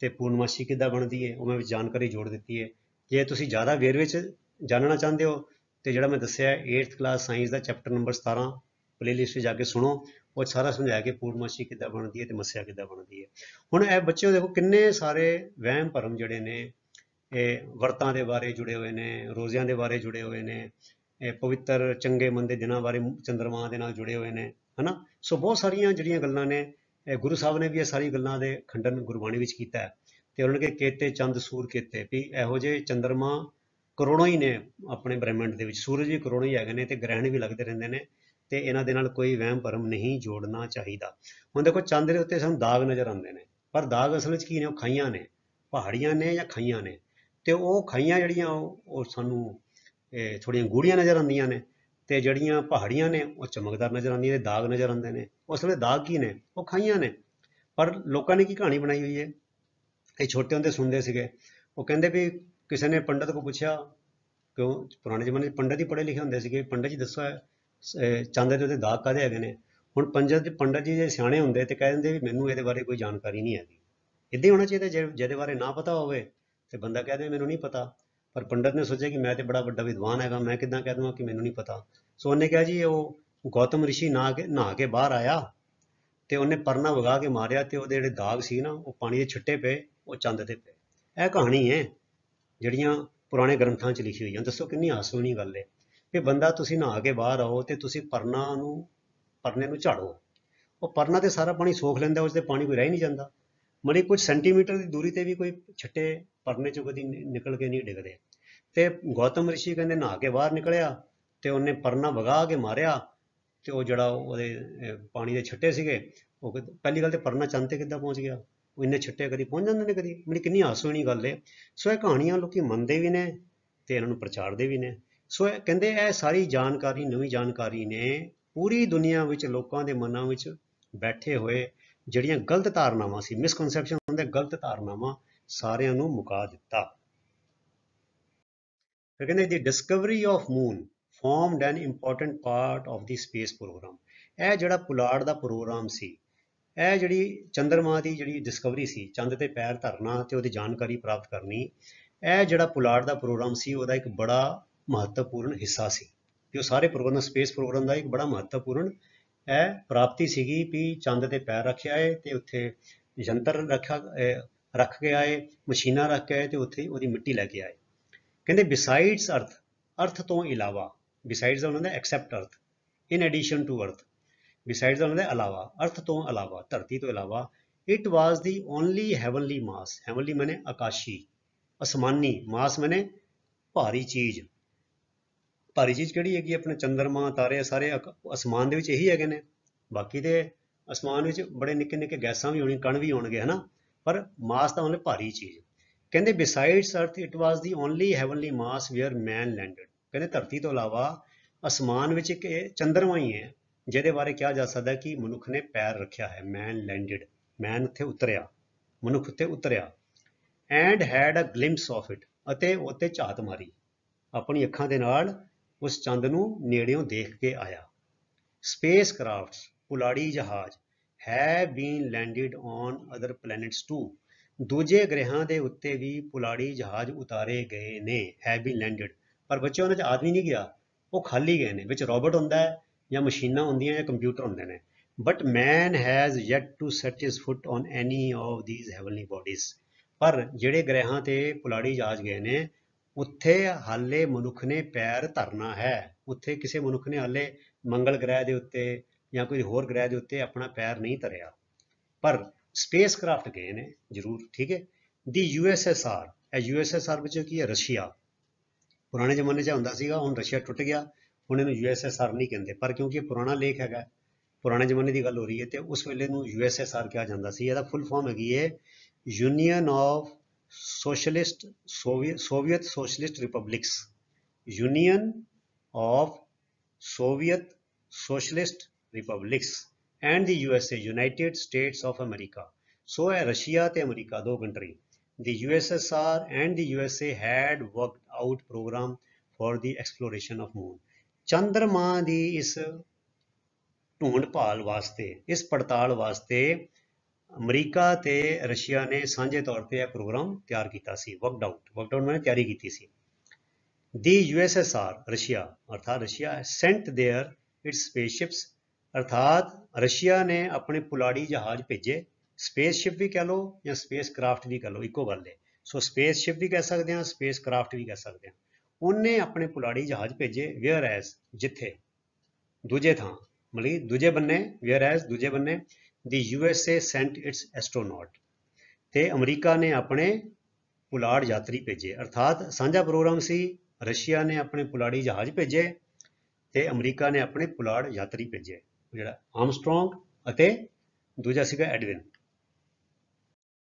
ਤੇ ਪੂਰਨਮਾਸ਼ੀ ਕਿੱਦਾਂ ਬਣਦੀ ਹੈ, ਉਹ ਮੈਂ ਵਿੱਚ ਜਾਣਕਾਰੀ ਜੋੜ ਦਿੱਤੀ ਹੈ। ਜੇ ਤੁਸੀਂ ਜ਼ਿਆਦਾ ਵੇਰਵੇ 'ਚ ਜਾਣਨਾ ਚਾਹੁੰਦੇ ਹੋ ਤੇ ਜਿਹੜਾ ਮੈਂ ਦੱਸਿਆ 8th ਕਲਾਸ ਸਾਇੰਸ ਦਾ ਚੈਪਟਰ ਨੰਬਰ 17 ਪਲੇਲਿਸਟ 'ਚ ਜਾ ਕੇ ਸੁਣੋ, ਉਹ ਸਾਰਾ ਸਮਝਾਇਆ ਕਿ ਪੂਰਨਮਾਸ਼ੀ ਕਿੱਦਾਂ ਬਣਦੀ ਹੈ ਤੇ ਮੱਸਿਆ ਕਿੱਦਾਂ ਬਣਦੀ ਹੈ। ਹੁਣ ਇਹ ਬੱਚਿਓ ਦੇਖੋ ਕਿੰਨੇ ਸਾਰੇ ਵਹਿਮ ਭਰਮ ਜਿਹੜੇ ਨੇ, ਇਹ ਵਰਤਾਂ ਦੇ ਬਾਰੇ ਜੁੜੇ ਹੋਏ ਨੇ, ਰੋਜ਼ਿਆਂ ਦੇ ਬਾਰੇ ਜੁੜੇ ਹੋਏ ਨੇ, ਇਹ ਪਵਿੱਤਰ ਚੰਗੇ ਮੰਦੇ ਦਿਨਾਂ ਬਾਰੇ ਚੰਦਰਮਾ ਦੇ ਨਾਲ ਜੁੜੇ ਹੋਏ ਨੇ, ਹੈ ਨਾ। ਸੋ ਬਹੁਤ ਸਾਰੀਆਂ ਜਿਹੜੀਆਂ ਗੱਲਾਂ ਨੇ, ਗੁਰੂ ਸਾਹਿਬ ਨੇ ਵੀ ਇਹ ਸਾਰੀ ਗੱਲਾਂ ਦੇ ਖੰਡਨ ਗੁਰਬਾਣੀ ਵਿੱਚ ਕੀਤਾ ਹੈ। ਤੇ ਉਹਨਾਂ ਨੇ ਕੇਤੇ ਚੰਦ ਸੂਰ ਕੇਤੇ, ਵੀ ਇਹੋ ਜਿਹੇ ਚੰਦਰਮਾ ਕਰੋੜਾਂ ਹੀ ਨੇ ਆਪਣੇ ਬ੍ਰਹਿਮੰਡ ਦੇ ਵਿੱਚ, ਸੂਰਜ ਵੀ ਕਰੋੜਾਂ ਹੀ ਹੈਗੇ ਨੇ, ਤੇ ਗ੍ਰਹਿਣ ਵੀ ਲੱਗਦੇ ਰਹਿੰਦੇ ਨੇ, ਤੇ ਇਹਨਾਂ ਦੇ ਨਾਲ ਕੋਈ ਵਹਿਮ ਭਰਮ ਨਹੀਂ ਜੋੜਨਾ ਚਾਹੀਦਾ। ਹੁਣ ਦੇਖੋ ਚੰਦ ਦੇ ਉੱਤੇ ਸਾਨੂੰ ਦਾਗ ਨਜ਼ਰ ਆਉਂਦੇ ਨੇ, ਪਰ ਦਾਗ ਅਸਲ ਵਿੱਚ ਕੀ ਨੇ, ਉਹ ਖਾਈਆਂ ਨੇ, ਪਹਾੜੀਆਂ ਨੇ ਜਾਂ ਖਾਈਆਂ ਨੇ, ਤੇ ਉਹ ਖਾਈਆਂ ਜਿਹੜੀਆਂ ਉਹ ਸਾਨੂੰ ਥੋੜ੍ਹੀਆਂ ਗੂੜੀਆਂ ਨਜ਼ਰ ਆਉਂਦੀਆਂ ਨੇ, ਤੇ ਜਿਹੜੀਆਂ ਪਹਾੜੀਆਂ ਨੇ ਉਹ ਚਮਕਦਾਰ ਨਜ਼ਰ ਆਉਂਦੀਆਂ ਨੇ, ਦਾਗ ਨਜ਼ਰ ਆਉਂਦੇ ਨੇ। ਉਸ ਵੇਲੇ ਦਾਗ ਕੀ ਨੇ, ਉਹ ਖਾਈਆਂ ਨੇ। ਪਰ ਲੋਕਾਂ ਨੇ ਕੀ ਕਹਾਣੀ ਬਣਾਈ ਹੋਈ ਹੈ, ਇਹ ਛੋਟੇ ਹੁੰਦੇ ਸੁਣਦੇ ਸੀਗੇ, ਉਹ ਕਹਿੰਦੇ ਵੀ ਕਿਸੇ ਨੇ ਪੰਡਤ ਕੋਲ ਪੁੱਛਿਆ, ਕਿਉਂ ਪੁਰਾਣੇ ਜ਼ਮਾਨੇ 'ਚ ਪੰਡਤ ਹੀ ਪੜ੍ਹੇ ਲਿਖੇ ਹੁੰਦੇ ਸੀਗੇ, ਪੰਡਤ ਜੀ ਦੱਸੋ ਚੰਦ ਦੇ ਉੱਤੇ ਦਾਗ ਕਾਹਦੇ ਹੈਗੇ ਨੇ। ਹੁਣ ਪੰਡਤ ਜੀ ਜੇ ਸਿਆਣੇ ਹੁੰਦੇ ਤੇ ਕਹਿ ਦਿੰਦੇ ਵੀ ਮੈਨੂੰ ਇਹਦੇ ਬਾਰੇ ਕੋਈ ਜਾਣਕਾਰੀ ਨਹੀਂ ਹੈਗੀ। ਇੱਦਾਂ ਹੀ ਹੋਣਾ ਚਾਹੀਦਾ, ਜਿਹਦੇ ਬਾਰੇ ਨਾ ਪਤਾ ਹੋਵੇ ਤੇ ਬੰਦਾ ਕਹਿ ਦੇ ਮੈਨੂੰ ਨਹੀਂ ਪਤਾ। ਪਰ ਪੰਡਤ ਨੇ ਸੋਚਿਆ ਕਿ ਮੈਂ ਤੇ ਬੜਾ ਵੱਡਾ ਵਿਦਵਾਨ ਹੈਗਾ, ਮੈਂ ਕਿੱਦਾਂ ਕਹਿ ਦਵਾਂ ਕਿ ਮੈਨੂੰ ਨਹੀਂ ਪਤਾ। ਸੋ ਉਹਨੇ ਕਿਹਾ ਜੀ ਉਹ ਗੌਤਮ ਰਿਸ਼ੀ ਨਹਾ ਕੇ ਬਾਹਰ ਆਇਆ ਤੇ ਉਹਨੇ ਪਰਨਾ ਵਗਾ ਕੇ ਮਾਰਿਆ, ਤੇ ਉਹਦੇ ਜਿਹੜੇ ਦਾਗ ਸੀ ਨਾ ਉਹ ਪਾਣੀ ਦੇ ਛਿੱਟੇ ਪਏ, ਉਹ ਚੰਦ ਤੇ ਪਏ। ਇਹ ਕਹਾਣੀ ਹੈ ਜਿਹੜੀਆਂ ਪੁਰਾਣੇ ਗ੍ਰੰਥਾਂ 'ਚ ਲਿਖੀ ਹੋਈ ਹੈ। ਦੱਸੋ ਕਿੰਨੀ ਹਾਸੋਹੀਣੀ ਗੱਲ ਹੈ ਕਿ ਬੰਦਾ ਤੁਸੀਂ ਨਹਾ ਕੇ ਬਾਹਰ ਆਓ ਤੇ ਤੁਸੀਂ ਪਰਨੇ ਨੂੰ ਝਾੜੋ, ਉਹ ਪਰਨਾ ਤੇ ਸਾਰਾ ਪਾਣੀ ਸੋਖ ਲੈਂਦਾ, ਉਸ 'ਤੇ ਪਾਣੀ ਕੋਈ ਰਹਿ ਨਹੀਂ ਜਾਂਦਾ। ਮੜੀ ਕੁਝ ਸੈਂਟੀਮੀਟਰ ਦੀ ਦੂਰੀ ਤੇ ਵੀ ਕੋਈ ਛਿੱਟੇ ਪਰਨੇ 'ਚੋਂ ਕਦੀ ਨਿਕਲ ਕੇ ਨਹੀਂ ਡਿੱਗਦੇ। ਤੇ ਗੌਤਮ ਰਿਸ਼ੀ ਕਹਿੰਦੇ ਨਹਾ ਕੇ ਬਾਹਰ ਨਿਕਲਿਆ ਤੇ ਉਹਨੇ ਪਰਨਾ ਵਗਾ ਕੇ ਮਾਰਿਆ ਤੇ ਉਹ ਜਿਹੜਾ ਉਹਦੇ ਪਾਣੀ ਦੇ ਛਿੱਟੇ ਸੀਗੇ, ਉਹ ਪਹਿਲੀ ਗੱਲ ਤੇ ਪਰਨਾ ਚੰਦ ਤੇ ਕਿੱਦਾਂ ਪਹੁੰਚ ਗਿਆ, ਉਹ ਇੰਨੇ ਛਿੱਟੇ ਕਦੀ ਪਹੁੰਚ ਜਾਂਦੇ ਨੇ ਕਦੀ, ਮੇਰੀ ਕਿੰਨੀ ਹਾਸੋਹੀਣੀ ਗੱਲ ਹੈ। ਸੋ ਇਹ ਕਹਾਣੀਆਂ ਲੋਕੀ ਮੰਨਦੇ ਵੀ ਨੇ ਤੇ ਇਹਨਾਂ ਨੂੰ ਪ੍ਰਚਾਰਦੇ ਵੀ ਨੇ। ਸੋ ਇਹ ਕਹਿੰਦੇ ਇਹ ਸਾਰੀ ਜਾਣਕਾਰੀ, ਨਵੀਂ ਜਾਣਕਾਰੀ ਨੇ ਪੂਰੀ ਦੁਨੀਆ ਵਿੱਚ ਲੋਕਾਂ ਦੇ ਮਨਾਂ ਵਿੱਚ ਬੈਠੇ ਹੋਏ ਜਿਹੜੀਆਂ ਗਲਤ ਧਾਰਨਾਵਾਂ ਸੀ, ਮਿਸਕਨਸੈਪਸ਼ਨ ਹੁੰਦੇ, ਗਲਤ ਧਾਰਨਾਵਾਂ ਸਾਰਿਆਂ ਨੂੰ ਮੁਕਾ ਦਿੱਤਾ। ਫਿਰ ਕਹਿੰਦੇ the discovery of moon formed an important part of the space program. ਇਹ ਜਿਹੜਾ ਪੁਲਾੜ ਦਾ ਪ੍ਰੋਗਰਾਮ ਸੀ, ਇਹ ਜਿਹੜੀ ਚੰਦਰਮਾ ਦੀ ਜਿਹੜੀ ਡਿਸਕਵਰੀ ਸੀ, ਚੰਦ ਤੇ ਪੈਰ ਧਰਨਾ ਤੇ ਉਹਦੀ ਜਾਣਕਾਰੀ ਪ੍ਰਾਪਤ ਕਰਨੀ, ਇਹ ਜਿਹੜਾ ਪੁਲਾੜ ਦਾ ਪ੍ਰੋਗਰਾਮ ਸੀ ਉਹਦਾ ਇੱਕ ਬੜਾ ਮਹੱਤਵਪੂਰਨ ਹਿੱਸਾ ਸੀ। ਕਿ ਉਹ ਸਾਰੇ ਪ੍ਰੋਗਰਾਮ, ਸਪੇਸ ਪ੍ਰੋਗਰਾਮ ਦਾ ਇੱਕ ਬੜਾ ਮਹੱਤਵਪੂਰਨ ਇਹ ਪ੍ਰਾਪਤੀ ਸੀਗੀ ਵੀ ਚੰਦ ਤੇ ਪੈਰ ਰੱਖਿਆ ਹੈ ਤੇ ਉੱਥੇ ਯੰਤਰ ਰੱਖ ਕੇ ਆਏ, ਮਸ਼ੀਨਾਂ ਰੱਖ ਕੇ ਆਏ ਤੇ ਉੱਥੇ ਉਹਦੀ ਮਿੱਟੀ ਲੈ ਕੇ ਆਏ। ਕਹਿੰਦੇ ਬਿਸਾਈਡਸ ਅਰਥ, ਅਰਥ ਤੋਂ ਇਲਾਵਾ, ਬਿਸਾਈਡਸ ਦਾ ਹੁੰਦਾ ਐਕਸੈਪਟ ਅਰਥ, ਇਨ ਐਡੀਸ਼ਨ ਟੂ ਅਰਥ, ਬਿਸਾਈਡਸ ਦਾ ਹੁੰਦਾ ਇਲਾਵਾ, ਅਰਥ ਤੋਂ ਇਲਾਵਾ, ਧਰਤੀ ਤੋਂ ਇਲਾਵਾ। It was the only heavenly mass, heavenly ਮੈਨੇ ਆਕਾਸ਼ੀ, ਅਸਮਾਨੀ, ਮਾਸ ਮੈਨੇ ਭਾਰੀ ਚੀਜ਼। ਭਾਰੀ ਚੀਜ਼ ਕਿਹੜੀ ਹੈਗੀ? ਆਪਣੇ ਚੰਦਰਮਾ, ਤਾਰੇ ਸਾਰੇ ਅਸਮਾਨ ਦੇ ਵਿੱਚ ਇਹੀ ਹੈਗੇ ਨੇ। ਬਾਕੀ ਤੇ ਅਸਮਾਨ ਵਿੱਚ ਬੜੇ ਨਿੱਕੇ ਨਿੱਕੇ ਗੈਸਾਂ ਵੀ ਹੋਣੀਆਂ, ਕਣ ਵੀ ਹੋਣਗੇ, ਹਨਾ, ਪਰ ਮਾਸ ਤਾਂ ਉਹਨੇ ਭਾਰੀ ਚੀਜ਼। ਕਹਿੰਦੇ ਬਿਸਾਈਡਸ ਅਰਥ it was the only heavenly mass wear man landed. ਕਹਿੰਦੇ ਧਰਤੀ ਤੋਂ ਇਲਾਵਾ ਅਸਮਾਨ ਵਿੱਚ ਇੱਕ ਚੰਦਰਮਾ ਹੀ ਹੈ ਜਿਹਦੇ ਬਾਰੇ ਕਿਹਾ ਜਾ ਸਕਦਾ ਕਿ ਮਨੁੱਖ ਨੇ ਪੈਰ ਰੱਖਿਆ ਹੈ, ਮੈਨ ਲੈਂਡਡ, ਮੈਨ ਉੱਥੇ ਉਤਰਿਆ, ਮਨੁੱਖ ਉੱਤੇ ਉਤਰਿਆ। And had a glimpse of it, ਅਤੇ ਉੱਤੇ ਝਾਤ ਮਾਰੀ, ਆਪਣੀ ਅੱਖਾਂ ਦੇ ਨਾਲ ਉਸ ਚੰਦ ਨੂੰ ਨੇੜਿਓਂ ਦੇਖ ਕੇ ਆਇਆ। ਸਪੇਸ ਕਰਾਫਟਸ, ਪੁਲਾੜੀ ਜਹਾਜ਼, have been landed on other planets too, ਦੂਜੇ ਗ੍ਰਹਿਆਂ ਦੇ ਉੱਤੇ ਵੀ ਪੁਲਾੜੀ ਜਹਾਜ਼ ਉਤਾਰੇ ਗਏ ਨੇ, ਹੈਵ ਬੀਨ ਲੈਂਡਡ। ਪਰ ਬੱਚੇ ਉਹਨਾਂ 'ਚ ਆਦਮੀ ਨਹੀਂ ਗਿਆ, ਉਹ ਖਾਲੀ ਗਏ ਨੇ, ਵਿੱਚ ਰੋਬੋਟ ਹੁੰਦਾ ਹੈ ਜਾਂ ਮਸ਼ੀਨਾਂ ਹੁੰਦੀਆਂ ਜਾਂ ਕੰਪਿਊਟਰ ਹੁੰਦੇ ਨੇ। But man has yet to set his foot on any of these heavenly bodies. ਪਰ ਜਿਹੜੇ ਗ੍ਰਹਿਆਂ ਤੇ ਪੁਲਾੜੀ ਜਹਾਜ਼ ਗਏ ਨੇ ਉੱਥੇ ਹਾਲੇ ਮਨੁੱਖ ਨੇ ਪੈਰ ਧਰਨਾ ਹੈ, ਉੱਥੇ ਕਿਸੇ ਮਨੁੱਖ ਨੇ ਹਾਲੇ ਮੰਗਲ ਗ੍ਰਹਿ ਦੇ ਉੱਤੇ ਜਾਂ ਕੋਈ ਹੋਰ ਗ੍ਰਹਿ ਦੇ ਉੱਤੇ ਆਪਣਾ ਪੈਰ ਨਹੀਂ ਧਰਿਆ। ਪਰ ਸਪੇਸ ਕਰਾਫਟ ਗਏ ਨੇ ਜ਼ਰੂਰ, ਠੀਕ ਹੈ। ਦੀ USSR, ਇਹ USSR ਵਿੱਚ ਕੀ ਹੈ? ਰਸ਼ੀਆ। ਪੁਰਾਣੇ ਜ਼ਮਾਨੇ 'ਚ ਹੁੰਦਾ ਸੀਗਾ, ਹੁਣ ਰਸ਼ੀਆ ਟੁੱਟ ਗਿਆ, ਹੁਣ ਇਹਨੂੰ USSR ਨਹੀਂ ਕਹਿੰਦੇ। ਪਰ ਕਿਉਂਕਿ ਇਹ ਪੁਰਾਣਾ ਲੇਖ ਹੈਗਾ, ਪੁਰਾਣੇ ਜ਼ਮਾਨੇ ਦੀ ਗੱਲ ਹੋ ਰਹੀ ਹੈ, ਤੇ ਉਸ ਵੇਲੇ ਨੂੰ USSR ਕਿਹਾ ਜਾਂਦਾ ਸੀ। ਇਹਦਾ ਫੁੱਲ ਫਾਰਮ ਹੈਗੀ ਹੈ Union of Socialist Soviet Socialist Republics, Union of Soviet Socialist Republics and the USA, United States of America. So ਇਹ ਰਸ਼ੀਆ ਤੇ ਅਮਰੀਕਾ, ਦੋ country. The USSR and the USA had worked out program for the exploration of moon. ਚੰਦਰਮਾ ਦੀ ਇਸ ਢੂੰਡ ਭਾਲ ਵਾਸਤੇ, ਇਸ ਪੜਤਾਲ ਵਾਸਤੇ ਅਮਰੀਕਾ ਤੇ ਰਸ਼ੀਆ ਨੇ ਸਾਂਝੇ ਤੌਰ ਤੇ ਇਹ ਪ੍ਰੋਗਰਾਮ ਤਿਆਰ ਕੀਤਾ ਸੀ। ਵਰਕਡ ਆਊਟ ਮੈਨੇ ਤਿਆਰੀ ਕੀਤੀ ਸੀ। ਦੀ USSR, ਰਸ਼ੀਆ ਅਰਥਾਤ ਰਸ਼ੀਆ, ਸੈਂਟ ਦੇਅਰ ਇਟਸ ਸਪੇਸਸ਼ਿਪਸ, ਅਰਥਾਤ ਰਸ਼ੀਆ ਨੇ ਆਪਣੇ ਪੁਲਾੜੀ ਜਹਾਜ਼ ਭੇਜੇ। ਸਪੇਸਸ਼ਿਪ ਵੀ ਕਹਿ ਲਓ ਜਾਂ ਸਪੇਸ ਕਰਾਫਟ ਵੀ ਕਹਿ ਲਓ, ਇੱਕੋ ਗੱਲ ਹੈ। ਸੋ ਸਪੇਸਸ਼ਿਪ ਵੀ ਕਹਿ ਸਕਦੇ ਹਾਂ, ਸਪੇਸ ਕਰਾਫਟ ਵੀ ਕਹਿ ਸਕਦੇ ਹਾਂ। ਉਹਨੇ ਆਪਣੇ ਪੁਲਾੜੀ ਜਹਾਜ਼ ਭੇਜੇ, ਵੇਅਰ ਐਜ਼, ਜਿੱਥੇ, ਦੂਜੇ ਥਾਂ, ਮਤਲਬ ਦੂਜੇ ਬੰਨੇ, ਵੇਅਰ ਐਜ਼ ਦੂਜੇ ਬੰਨੇ। ਦੀ USA ਸੈਂਟ ਇਟਸ ਐਸਟਰੋਨੌਟ, ਤੇ ਅਮਰੀਕਾ ਨੇ ਆਪਣੇ ਪੁਲਾੜ ਯਾਤਰੀ ਭੇਜੇ। ਅਰਥਾਤ ਸਾਂਝਾ ਪ੍ਰੋਗਰਾਮ ਸੀ, ਰਸ਼ੀਆ ਨੇ ਆਪਣੇ ਪੁਲਾੜੀ ਜਹਾਜ਼ ਭੇਜੇ ਤੇ ਅਮਰੀਕਾ ਨੇ ਆਪਣੇ ਪੁਲਾੜ ਯਾਤਰੀ ਭੇਜੇ, ਜਿਹੜਾ ਆਰਮਸਟਰੋਂਗ ਅਤੇ ਦੂਜਾ ਸੀਗਾ ਐਡਵਿਨ,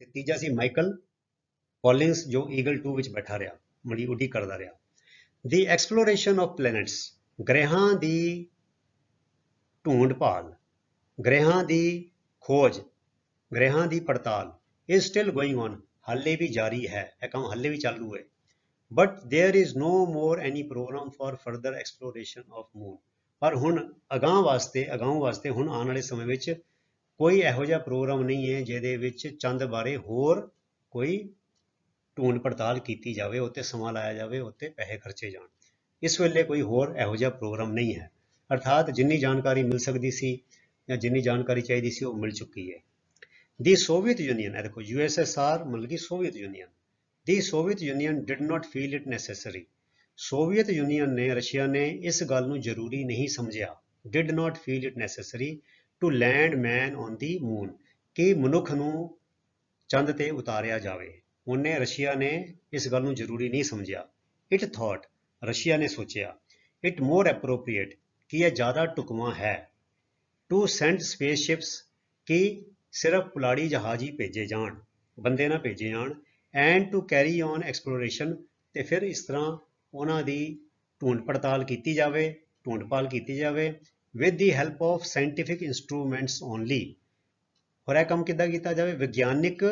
ਤੇ ਤੀਜਾ ਸੀ ਮਾਈਕਲ ਕੋਲਿੰਸ ਜੋ ਈਗਲ 2 ਵਿੱਚ ਬੈਠਾ ਰਿਹਾ, ਮੜੀ ਉਡੀ ਕਰਦਾ ਰਿਹਾ। ਦੀ ਐਕਸਪਲੋਰੇਸ਼ਨ ਆਫ ਪਲੈਨਟਸ, ਗ੍ਰਹਿਾਂ ਦੀ ਢੂੰਡ ਭਾਲ, ਗ੍ਰਹਿਾਂ ਦੀ ਖੋਜ, ਗ੍ਰਹਿਾਂ ਦੀ ਪੜਤਾਲ ਇਜ਼ ਸਟਿਲ ਗੋਇੰਗ ਔਨ, ਹਾਲੇ ਵੀ ਜਾਰੀ ਹੈ, ਇਹ ਕੰਮ ਹਾਲੇ ਵੀ ਚਾਲੂ ਹੈ। But there is no more any program for further exploration of moon. ਪਰ ਹੁਣ ਅਗਾਂਹ ਵਾਸਤੇ ਹੁਣ ਆਉਣ ਵਾਲੇ ਸਮੇਂ ਵਿੱਚ ਕੋਈ ਇਹੋ ਜਿਹਾ ਪ੍ਰੋਗਰਾਮ ਨਹੀਂ ਹੈ ਜਿਹਦੇ ਵਿੱਚ ਚੰਦ ਬਾਰੇ ਹੋਰ ਕੋਈ ਢੂੰਡ ਪੜਤਾਲ ਕੀਤੀ ਜਾਵੇ, ਉੱਤੇ ਸਮਾਂ ਲਾਇਆ ਜਾਵੇ, ਉੱਤੇ ਪੈਸੇ ਖਰਚੇ ਜਾਣ। ਇਸ ਵੇਲੇ ਕੋਈ ਹੋਰ ਇਹੋ ਜਿਹਾ ਪ੍ਰੋਗਰਾਮ ਨਹੀਂ ਹੈ। ਅਰਥਾਤ ਜਿੰਨੀ ਜਾਣਕਾਰੀ ਮਿਲ ਸਕਦੀ ਸੀ ਜਾਂ ਜਿੰਨੀ ਜਾਣਕਾਰੀ ਚਾਹੀਦੀ ਸੀ ਉਹ ਮਿਲ ਚੁੱਕੀ ਹੈ। ਦੀ ਸੋਵੀਅਤ ਯੂਨੀਅਨ, ਇਹ ਦੇਖੋ USSR ਮਤਲਬ ਕਿ Soviet Union, the Soviet Union did not feel it necessary. Soviet Union ਨੇ, ਰਸ਼ੀਆ ਨੇ ਇਸ ਗੱਲ ਨੂੰ ਜ਼ਰੂਰੀ ਨਹੀਂ ਸਮਝਿਆ, did not feel it necessary to land man on the moon, ਕਿ ਮਨੁੱਖ ਨੂੰ ਚੰਦ ਤੇ ਉਤਾਰਿਆ ਜਾਵੇ। ਉਹਨੇ, ਰਸ਼ੀਆ ਨੇ ਇਸ ਗੱਲ ਨੂੰ ਜ਼ਰੂਰੀ ਨਹੀਂ ਸਮਝਿਆ। ਇਟ ਥਾਟ, ਰਸ਼ੀਆ ਨੇ ਸੋਚਿਆ, इट मोर एप्रोप्रिएट कि यह ज़्यादा टुकवा है टू सेंड स्पेसशिप्स कि सिर्फ पुलाड़ी जहाज ही भेजे जान, बंदे ना भेजे जान, and to carry on exploration, तो फिर इस तरह उन्हों की ढूंढ पड़ताल की जाए, ढूंढ भाल की जाए with the help of scientific instruments only. और यह काम किद्दां कीता जाए, विग्यानिक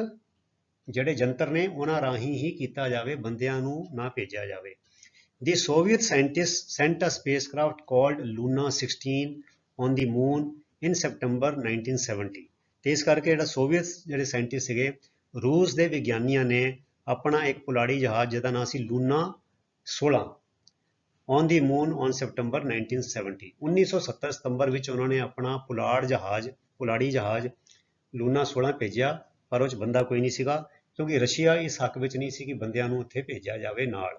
ਜਿਹੜੇ ਜੰਤਰ ਨੇ ਉਹਨਾਂ ਰਾਹੀਂ ਹੀ ਕੀਤਾ ਜਾਵੇ, ਬੰਦਿਆਂ ਨੂੰ ਨਾ ਭੇਜਿਆ ਜਾਵੇ। The Soviet scientists sent a spacecraft called Luna 16 on the moon in September 1970। ਤੇ ਇਸ ਕਰਕੇ ਜਿਹੜਾ ਸੋਵੀਅਤ ਜਿਹੜੇ ਸਾਇੰਟਿਸਟ ਸੀਗੇ, ਰੂਸ ਦੇ ਵਿਗਿਆਨੀਆਂ ਨੇ ਆਪਣਾ ਇੱਕ ਪੁਲਾੜੀ ਜਹਾਜ਼ ਜਿਹਦਾ ਨਾਮ ਸੀ Luna 16 on the moon on September 1970 1970 ਸਤੰਬਰ ਵਿੱਚ ਉਹਨਾਂ ਨੇ ਆਪਣਾ ਪੁਲਾੜੀ ਜਹਾਜ਼ ਲੂਨਾ 16 ਭੇਜਿਆ, ਪਰ ਉਹ 'ਚ ਬੰਦਾ ਕੋਈ ਨਹੀਂ ਸੀਗਾ, ਕਿਉਂਕਿ ਰਸ਼ੀਆ ਇਸ ਹੱਕ ਵਿੱਚ ਨਹੀਂ ਸੀ ਕਿ ਬੰਦਿਆਂ ਨੂੰ ਉੱਥੇ ਭੇਜਿਆ ਜਾਵੇ ਨਾਲ।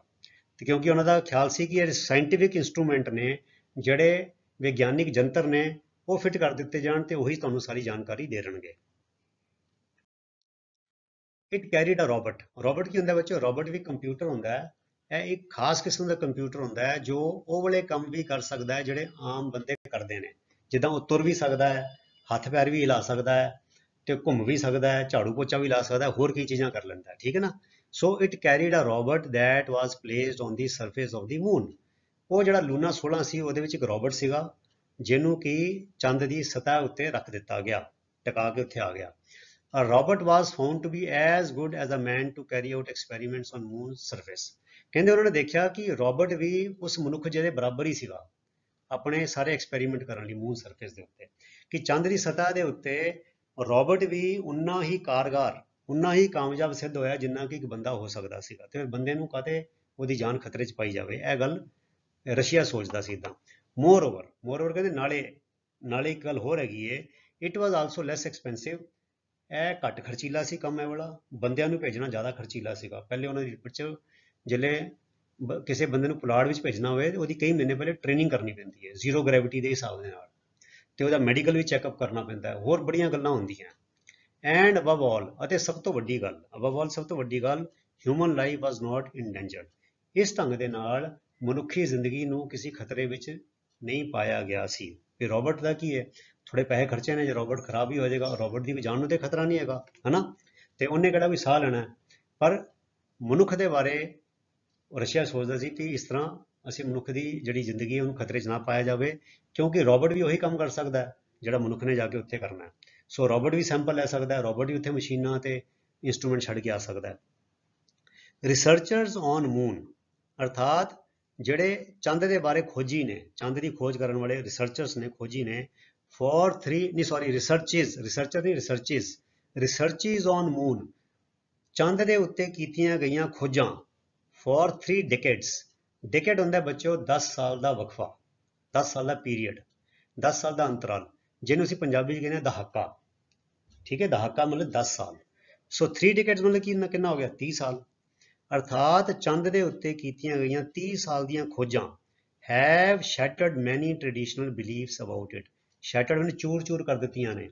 ਤੇ ਕਿਉਂਕਿ ਉਹਨਾਂ ਦਾ ਖਿਆਲ ਸੀ ਕਿ ਇਹ ਸਾਇੰਟੀਫਿਕ ਇੰਸਟਰੂਮੈਂਟ ਨੇ, ਜਿਹੜੇ ਵਿਗਿਆਨਿਕ ਜੰਤਰ ਨੇ, ਉਹ ਫਿੱਟ ਕਰ ਦਿੱਤੇ ਜਾਣ ਤੇ ਉਹੀ ਤੁਹਾਨੂੰ ਸਾਰੀ ਜਾਣਕਾਰੀ ਦੇ ਦੇਣਗੇ। It carried a robot. Robot ਕੀ ਹੁੰਦਾ ਬੱਚੋ? ਰੋਬਟ ਵੀ ਕੰਪਿਊਟਰ ਹੁੰਦਾ ਹੈ। ਇਹ ਇੱਕ ਖਾਸ ਕਿਸਮ ਦਾ ਕੰਪਿਊਟਰ ਹੁੰਦਾ ਹੈ ਜੋ ਉਹ ਵਾਲੇ ਕੰਮ ਵੀ ਕਰ ਸਕਦਾ ਹੈ ਜਿਹੜੇ ਆਮ ਬੰਦੇ ਕਰਦੇ ਨੇ, ਜਿੱਦਾਂ ਉਹ ਤੁਰ ਵੀ ਸਕਦਾ ਹੈ, ਹੱਥ ਪੈਰ ਵੀ ਹਿਲਾ ਸਕਦਾ ਹੈ, ਤੇ ਘੁੰਮ ਵੀ ਸਕਦਾ ਹੈ, ਝਾੜੂ ਪੋਚਾ ਵੀ ਲਾ ਸਕਦਾ ਹੈ, ਹੋਰ ਕੀ ਚੀਜ਼ਾਂ ਕਰ ਲੈਂਦਾ ਹੈ, ਠੀਕ ਹੈ ਨਾ। So it carried a robot that was placed on the surface of the moon. ਉਹ ਜਿਹੜਾ ਲੂਨਾ 16 ਸੀ ਉਹਦੇ ਵਿੱਚ ਇੱਕ ਰੋਬਟ ਸੀਗਾ ਜਿਹਨੂੰ ਕਿ ਚੰਦ ਦੀ ਸਤਹ ਉੱਤੇ ਰੱਖ ਦਿੱਤਾ ਗਿਆ, ਟਿਕਾ ਕੇ ਉੱਥੇ ਆ ਗਿਆ। A robot was found to be as good as a man to carry out experiments on moon surface। ਕਹਿੰਦੇ ਉਹਨਾਂ ਨੇ ਦੇਖਿਆ ਕਿ ਰੋਬਟ ਵੀ ਉਸ ਮਨੁੱਖ ਜਿਹਦੇ ਬਰਾਬਰ ਹੀ ਸੀਗਾ ਆਪਣੇ ਸਾਰੇ ਐਕਸਪੈਰੀਮੈਂਟ ਕਰਨ ਲਈ ਮੂਨ ਸਰਫੇਸ ਦੇ ਉੱਤੇ, ਕਿ ਚੰਦ ਦੀ ਸਤਹ ਦੇ ਉੱਤੇ ਰੋਬਟ ਵੀ ਉਨਾ ਹੀ ਕਾਰਗਰ, ਉਨਾ ਹੀ ਕਾਮਯਾਬ ਸਿੱਧ ਹੋਇਆ ਜਿੰਨਾ ਕਿ ਇੱਕ ਬੰਦਾ ਹੋ ਸਕਦਾ ਸੀਗਾ। ਤੇ ਬੰਦੇ ਨੂੰ ਕਾਹਤੇ ਉਹਦੀ ਜਾਨ ਖਤਰੇ 'ਚ ਪਾਈ ਜਾਵੇ, ਇਹ ਗੱਲ ਰਸ਼ੀਆ ਸੋਚਦਾ ਸੀ ਇੱਦਾਂ। ਮੋਰ ਓਵਰ ਕਹਿੰਦੇ ਨਾਲੇ ਇੱਕ ਗੱਲ ਹੋਰ ਹੈਗੀ ਏ, it was also less expensive. ਇਹ ਘੱਟ ਖਰਚੀਲਾ ਸੀ ਕੰਮ ਇਹ ਵਾਲਾ, ਬੰਦਿਆਂ ਨੂੰ ਭੇਜਣਾ ਜ਼ਿਆਦਾ ਖਰਚੀਲਾ ਸੀਗਾ। ਪਹਿਲੇ ਉਹਨਾਂ ਦੀ ਰਿਪੋਰਟ 'ਚ ਜਿਹੜੇ ਕਿਸੇ ਬੰਦੇ ਨੂੰ ਪੁਲਾੜ ਵਿੱਚ ਭੇਜਣਾ ਹੋਵੇ ਉਹਦੀ ਕਈ ਮਹੀਨੇ ਪਹਿਲੇ ਟ੍ਰੇਨਿੰਗ ਕਰਨੀ ਪੈਂਦੀ ਹੈ ਜ਼ੀਰੋ ਗ੍ਰੈਵਿਟੀ ਦੇ ਹਿਸਾਬ ਦੇ ਨਾਲ, ਤੇ ਉਹਦਾ ਮੈਡੀਕਲ ਵੀ ਚੈੱਕਅਪ ਕਰਨਾ ਪੈਂਦਾ ਹੈ, ਹੋਰ ਬੜੀਆਂ ਗੱਲਾਂ ਹੁੰਦੀਆਂ। ਐਂਡ ਅਬਵ ਆਲ, ਅਤੇ ਸਭ ਤੋਂ ਵੱਡੀ ਗੱਲ, ਹਿਊਮਨ ਲਾਈਫ ਵਾਜ਼ ਨਾਟ ਇਨ ਡੇਂਜਰ। ਇਸ ਢੰਗ ਦੇ ਨਾਲ ਮਨੁੱਖੀ ਜ਼ਿੰਦਗੀ ਨੂੰ ਕਿਸੇ ਖਤਰੇ ਵਿੱਚ ਨਹੀਂ ਪਾਇਆ ਗਿਆ ਸੀ। ਵੀ ਰੋਬਟ ਦਾ ਕੀ ਹੈ, ਥੋੜੇ ਪੈਸੇ ਖਰਚੇ ਨੇ, ਜੇ ਰੋਬਟ ਖਰਾਬ ਹੀ ਹੋ ਜਾਏਗਾ, ਰੋਬਟ ਦੀ ਵੀ ਜਾਨ ਨੂੰ ਤੇ ਖਤਰਾ ਨਹੀਂ ਹੈਗਾ, ਹਨਾ, ਤੇ ਉਹਨੇ ਕਿਹੜਾ ਵੀ ਸਾਹ ਲੈਣਾ। ਪਰ ਮਨੁੱਖ ਦੇ ਬਾਰੇ ਰਸ਼ੀਆ ਸੋਚਦਾ ਸੀ ਕਿ ਇਸ ਤਰ੍ਹਾਂ ਅਸੀਂ ਮਨੁੱਖ ਦੀ ਜਿਹੜੀ ਜ਼ਿੰਦਗੀ ਹੈ ਉਹਨੂੰ ਖਤਰੇ 'ਚ ਨਾ ਪਾਇਆ ਜਾਵੇ, ਕਿਉਂਕਿ ਰੋਬਟ ਵੀ ਉਹੀ ਕੰਮ ਕਰ ਸਕਦਾ ਜਿਹੜਾ ਮਨੁੱਖ ਨੇ ਜਾ ਕੇ ਉੱਥੇ ਕਰਨਾ। ਸੋ ਰੋਬਟ ਵੀ ਸੈਂਪਲ ਲੈ ਸਕਦਾ, ਰੋਬਟ ਵੀ ਉੱਥੇ ਮਸ਼ੀਨਾਂ ਤੇ ਇੰਸਟਰੂਮੈਂਟ ਛੱਡ ਕੇ ਆ ਸਕਦਾ। ਰਿਸਰਚਰਸ ਔਨ ਮੂਨ, ਅਰਥਾਤ ਜਿਹੜੇ ਚੰਦ ਦੇ ਬਾਰੇ ਖੋਜੀ ਨੇ, ਚੰਦ ਦੀ ਖੋਜ ਕਰਨ ਵਾਲੇ ਰਿਸਰਚਰਸ ਨੇ, ਖੋਜੀ ਨੇ, ਰਿਸਰਚਿਜ਼ ਔਨ ਮੂਨ, ਚੰਦ ਦੇ ਉੱਤੇ ਕੀਤੀਆਂ ਗਈਆਂ ਖੋਜਾਂ ਫॉर 3 ਡਿਕੇਡਸ। ਡਿਕੇਡ ਹੁੰਦਾ ਬੱਚਿਓ 10 ਸਾਲ ਦਾ ਵਕਫਾ, 10 ਸਾਲ ਦਾ ਪੀਰੀਅਡ, 10 ਸਾਲ ਦਾ ਅੰਤਰਾਲ, ਜਿਹਨੂੰ ਅਸੀਂ ਪੰਜਾਬੀ 'ਚ ਕਹਿੰਦੇ ਹਾਂ ਦਹਾਕਾ, ਠੀਕ ਹੈ। ਦਹਾਕਾ ਮਤਲਬ 10 ਸਾਲ। ਸੋ 3 ਡਿਕੇਡਸ ਮਤਲਬ ਕਿੰਨਾ ਹੋ ਗਿਆ? 30 ਸਾਲ। ਅਰਥਾਤ ਚੰਦ ਦੇ ਉੱਤੇ ਕੀਤੀਆਂ ਗਈਆਂ 30 ਸਾਲ ਦੀਆਂ ਖੋਜਾਂ ਹੈਵ ਸ਼ੈਟਰਡ ਮੈਨੀ ਟ੍ਰੈਡੀਸ਼ਨਲ ਬਿਲੀਫਸ ਅਬਾਊਟ ਇਟ। ਸ਼ੈਟਰਡ ਮੈਨੇ ਚੂਰ ਕਰ ਦਿੱਤੀਆਂ ਨੇ।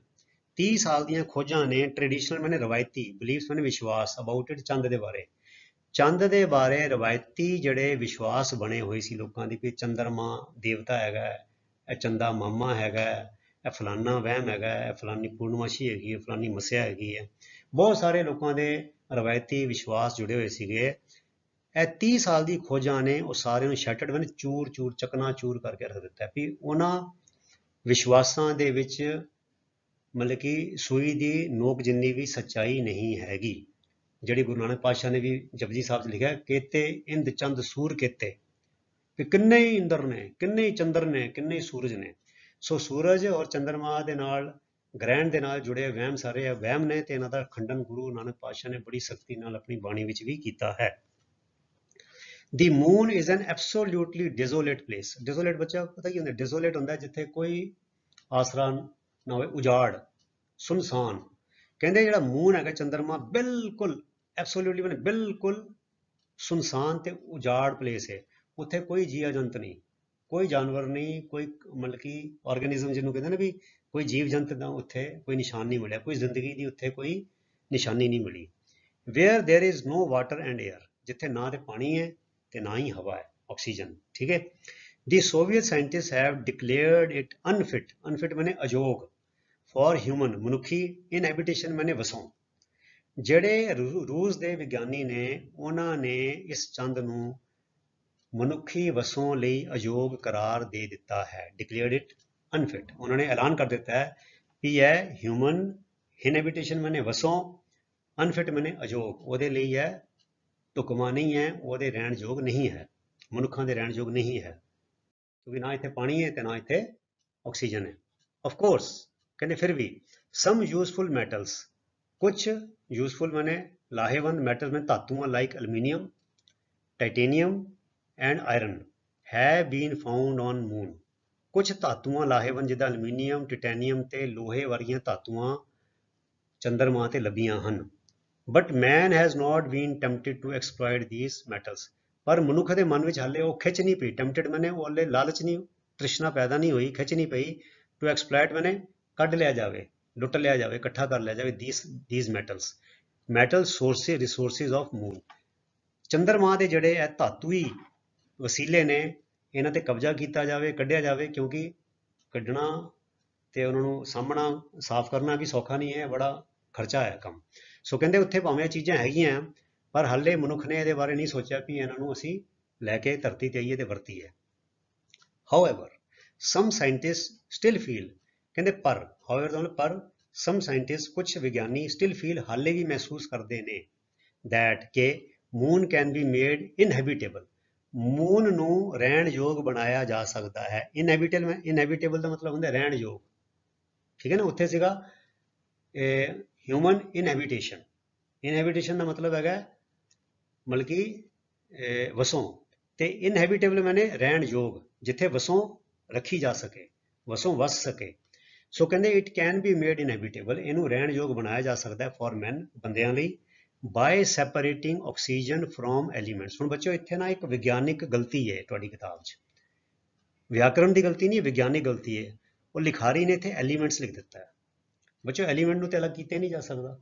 30 ਸਾਲ ਦੀਆਂ ਖੋਜਾਂ ਨੇ, ਟ੍ਰੈਡੀਸ਼ਨਲ ਮੈਨੇ ਰਵਾਇਤੀ, ਬਿਲੀਫਸ ਮੈਨੇ ਵਿਸ਼ਵਾਸ, ਅਬਾਊਟ ਇਟ ਚੰਦ ਦੇ ਬਾਰੇ। ਚੰਦ ਦੇ ਬਾਰੇ ਰਵਾਇਤੀ ਜਿਹੜੇ ਵਿਸ਼ਵਾਸ ਬਣੇ ਹੋਏ ਸੀ ਲੋਕਾਂ ਦੀ, ਵੀ ਚੰਦਰਮਾ ਦੇਵਤਾ ਹੈਗਾ, ਇਹ ਚੰਦਾ ਮਾਮਾ ਹੈਗਾ, ਇਹ ਫਲਾਨਾ ਵਹਿਮ ਹੈਗਾ, ਇਹ ਫਲਾਨੀ ਪੂਰਨਮਾਸ਼ੀ ਹੈਗੀ ਹੈ, ਫਲਾਨੀ ਮੱਸਿਆ ਹੈਗੀ ਹੈ, ਬਹੁਤ ਸਾਰੇ ਲੋਕਾਂ ਦੇ ਰਵਾਇਤੀ ਵਿਸ਼ਵਾਸ ਜੁੜੇ ਹੋਏ ਸੀਗੇ। ਇਹ 30 ਸਾਲ ਦੀ ਖੋਜਾਂ ਨੇ ਉਹ ਸਾਰਿਆਂ ਨੂੰ ਸ਼ੈਟਰਡ ਮੈਨੇ ਚੂਰ ਚਕਨਾਚੂਰ ਕਰਕੇ ਰੱਖ ਦਿੱਤਾ, ਵੀ ਉਹਨਾਂ ਵਿਸ਼ਵਾਸਾਂ ਦੇ ਵਿੱਚ ਮਤਲਬ ਕਿ ਸੂਈ ਦੀ ਨੋਕ ਜਿੰਨੀ ਵੀ ਸੱਚਾਈ ਨਹੀਂ ਹੈਗੀ। ਜਿਹੜੀ ਗੁਰੂ ਨਾਨਕ ਪਾਤਸ਼ਾਹ ਨੇ ਵੀ ਜਪਜੀ ਸਾਹਿਬ 'ਚ ਲਿਖਿਆ, ਕੇਤੇ ਇੰਦ ਚੰਦ ਸੂਰ ਕੇਤੇ, ਵੀ ਕਿੰਨੇ ਹੀ ਇੰਦਰ ਨੇ, ਕਿੰਨੇ ਹੀ ਚੰਦਰ ਨੇ, ਕਿੰਨੇ ਹੀ ਸੂਰਜ ਨੇ। ਸੋ ਸੂਰਜ ਔਰ ਚੰਦਰਮਾ ਦੇ ਨਾਲ, ਗ੍ਰਹਿਣ ਦੇ ਨਾਲ ਜੁੜੇ ਵਹਿਮ ਸਾਰੇ ਵਹਿਮ ਨੇ, ਤੇ ਇਹਨਾਂ ਦਾ ਖੰਡਨ ਗੁਰੂ ਨਾਨਕ ਪਾਤਸ਼ਾਹ ਨੇ ਬੜੀ ਸਖਤੀ ਨਾਲ ਆਪਣੀ ਬਾਣੀ ਵਿੱਚ ਵੀ ਕੀਤਾ ਹੈ। The moon is an absolutely ਡਿਜ਼ੋਲੇਟ place. ਡਿਜ਼ੋਲੇਟ ਬੱਚਾ ਪਤਾ ਕੀ ਹੁੰਦਾ? ਡਿਜ਼ੋਲੇਟ ਹੁੰਦਾ ਜਿੱਥੇ ਕੋਈ ਆਸਰਾ ਨਾ ਹੋਵੇ, ਉਜਾੜ, ਸੁਨਸਾਨ। ਕਹਿੰਦੇ ਜਿਹੜਾ ਮੂਨ ਹੈਗਾ, ਚੰਦਰਮਾ, ਬਿਲਕੁਲ ਐਬਸੋਲਿਊਟਲੀ ਮੈਨੇ ਬਿਲਕੁਲ ਸੁਨਸਾਨ ਤੇ ਉਜਾੜ ਪਲੇਸ ਹੈ। ਉੱਥੇ ਕੋਈ ਜੀਵ ਜੰਤ ਨਹੀਂ, ਕੋਈ ਜਾਨਵਰ ਨਹੀਂ, ਕੋਈ ਮਤਲਬ ਕਿ ਆਰਗੇਨਿਜ਼ਮ ਜਿਹਨੂੰ ਕਹਿੰਦੇ ਨੇ ਵੀ ਕੋਈ ਜੀਵ ਜੰਤ ਦਾ ਉੱਥੇ ਕੋਈ ਨਿਸ਼ਾਨ ਨਹੀਂ ਮਿਲਿਆ, ਕੋਈ ਜ਼ਿੰਦਗੀ ਦੀ ਉੱਥੇ ਕੋਈ ਨਿਸ਼ਾਨੀ ਨਹੀਂ ਮਿਲੀ। Where there is no water and air, ਜਿੱਥੇ ਨਾ ਤੇ ਪਾਣੀ ਹੈ ਤੇ ਨਾ ਹੀ ਹਵਾ ਹੈ, ਆਕਸੀਜਨ, ਠੀਕ ਹੈ। The Soviet scientists have declared it unfit, unfit माने अजोग, for human मनुखी, inhabitation माने वसों। ਜਿਹੜੇ ਰੂਸ ਦੇ ਵਿਗਿਆਨੀ ਨੇ ਉਹਨਾਂ ਨੇ ਇਸ ਚੰਦ ਨੂੰ ਮਨੁੱਖੀ ਵਸੋਂ ਲਈ ਅਯੋਗ ਕਰਾਰ ਦੇ ਦਿੱਤਾ ਹੈ, ਡਿਕਲੇਅਰਡ ਇਟ ਅਨਫਿਟ। ਉਹਨਾਂ ਨੇ ਐਲਾਨ ਕਰ ਦਿੱਤਾ ਹੈ ਵੀ ਇਹ ਹਿਊਮਨ ਇਨਹੈਬਿਟੇਸ਼ਨ ਮਾਨੇ ਵਸੋਂ, ਅਨਫਿਟ ਮਾਨੇ ਅਯੋਗ, ਉਹਦੇ ਲਈ ਹੈ ਢੁਕਵਾਂ ਨਹੀਂ ਹੈ, ਉਹਦੇ ਰਹਿਣ ਯੋਗ ਨਹੀਂ ਹੈ, ਮਨੁੱਖਾਂ ਦੇ ਰਹਿਣ ਯੋਗ ਨਹੀਂ ਹੈ, ਕਿਉਂਕਿ ਨਾ ਇੱਥੇ ਪਾਣੀ ਹੈ ਤੇ ਨਾ ਇੱਥੇ ਆਕਸੀਜਨ ਹੈ। ਆਫ ਕੋਰਸ ਕਹਿੰਦੇ ਫਿਰ ਵੀ ਸਮ ਯੂਜ਼ਫੁਲ ਮੈਟਲਸ, ਕੁਝ ਯੂਜ਼ਫੁਲ ਮਾਨੇ ਲਾਹੇਵੰਦ ਮੈਟਲ में धातुआं like aluminium, titanium and iron have been found on moon. कुछ धातुआं लाहेवंद जिदा एल्यूमीनियम, टाइटेनियम ते लोहे वर्गियां धातुआं चंद्रमा ते लभियां हन। But man has not been tempted to exploit these metals. पर मनुख दे मन विच हाले वो खिच नहीं पई, टैम्पटेड मैंने वो हाले लालच नहीं, तृष्णा पैदा नहीं हुई, खिच नहीं पई, टू एक्सप्लॉइट मैंने कढ़ लिया जाए, लुट लिया जाए, इकट्ठा कर लिया जाए these metals, metal sources resources of moon. चंद्रमा के जड़े धातुई वसीले ने इन्हां ते कब्जा किया जाए, कढ़िया जाए, क्योंकि कढ़ना ते उन्होंने सामना साफ करना भी सौखा नहीं है, बड़ा खर्चा है काम। सो कहते उत्थे भावें चीज़ां हैगियां पर हाले मनुख ने ये बारे नहीं सोचा भी इन्हों असी लैके धरती ते आईए ते वरतीए। However some scientist still feel, कहते पर हाउएवर पर सम साइंटिस्ट, कुछ विज्ञानी स्टिल फील हाले भी महसूस करते हैं दैट के moon can be made inhabitable, moon नू रहन योग बनाया जा सकता है। इनहैबिटेबल का मतलब होंगे रहन योग, ठीक है ना। उत्थे सीगा ह्यूमन इनहैबिटेशन, इनहैबिटेशन का मतलब है मतलब कि वसों, ते इनहैबिटेबल मैंने रहन योग, जिथे वसों रखी जा सके, वसों वस सके। सो कहते इट कैन बी मेड इनहैबिटेबल, इनू रहन योग बनाया जा सकता है फॉर मैन, बंदियां लई, बाय सैपरेटिंग ऑक्सीजन फ्रॉम एलीमेंट्स। हुण बच्चों इत्थे ना एक विज्ञानिक गलती है तुहाडी किताब च, व्याकरण की गलती नहीं है, विज्ञानिक गलती है। वो लिखारी ने इत्थे एलीमेंट्स लिख दिता है। बच्चों एलीमेंट नूं ते अलग कीते नहीं जा सकदा,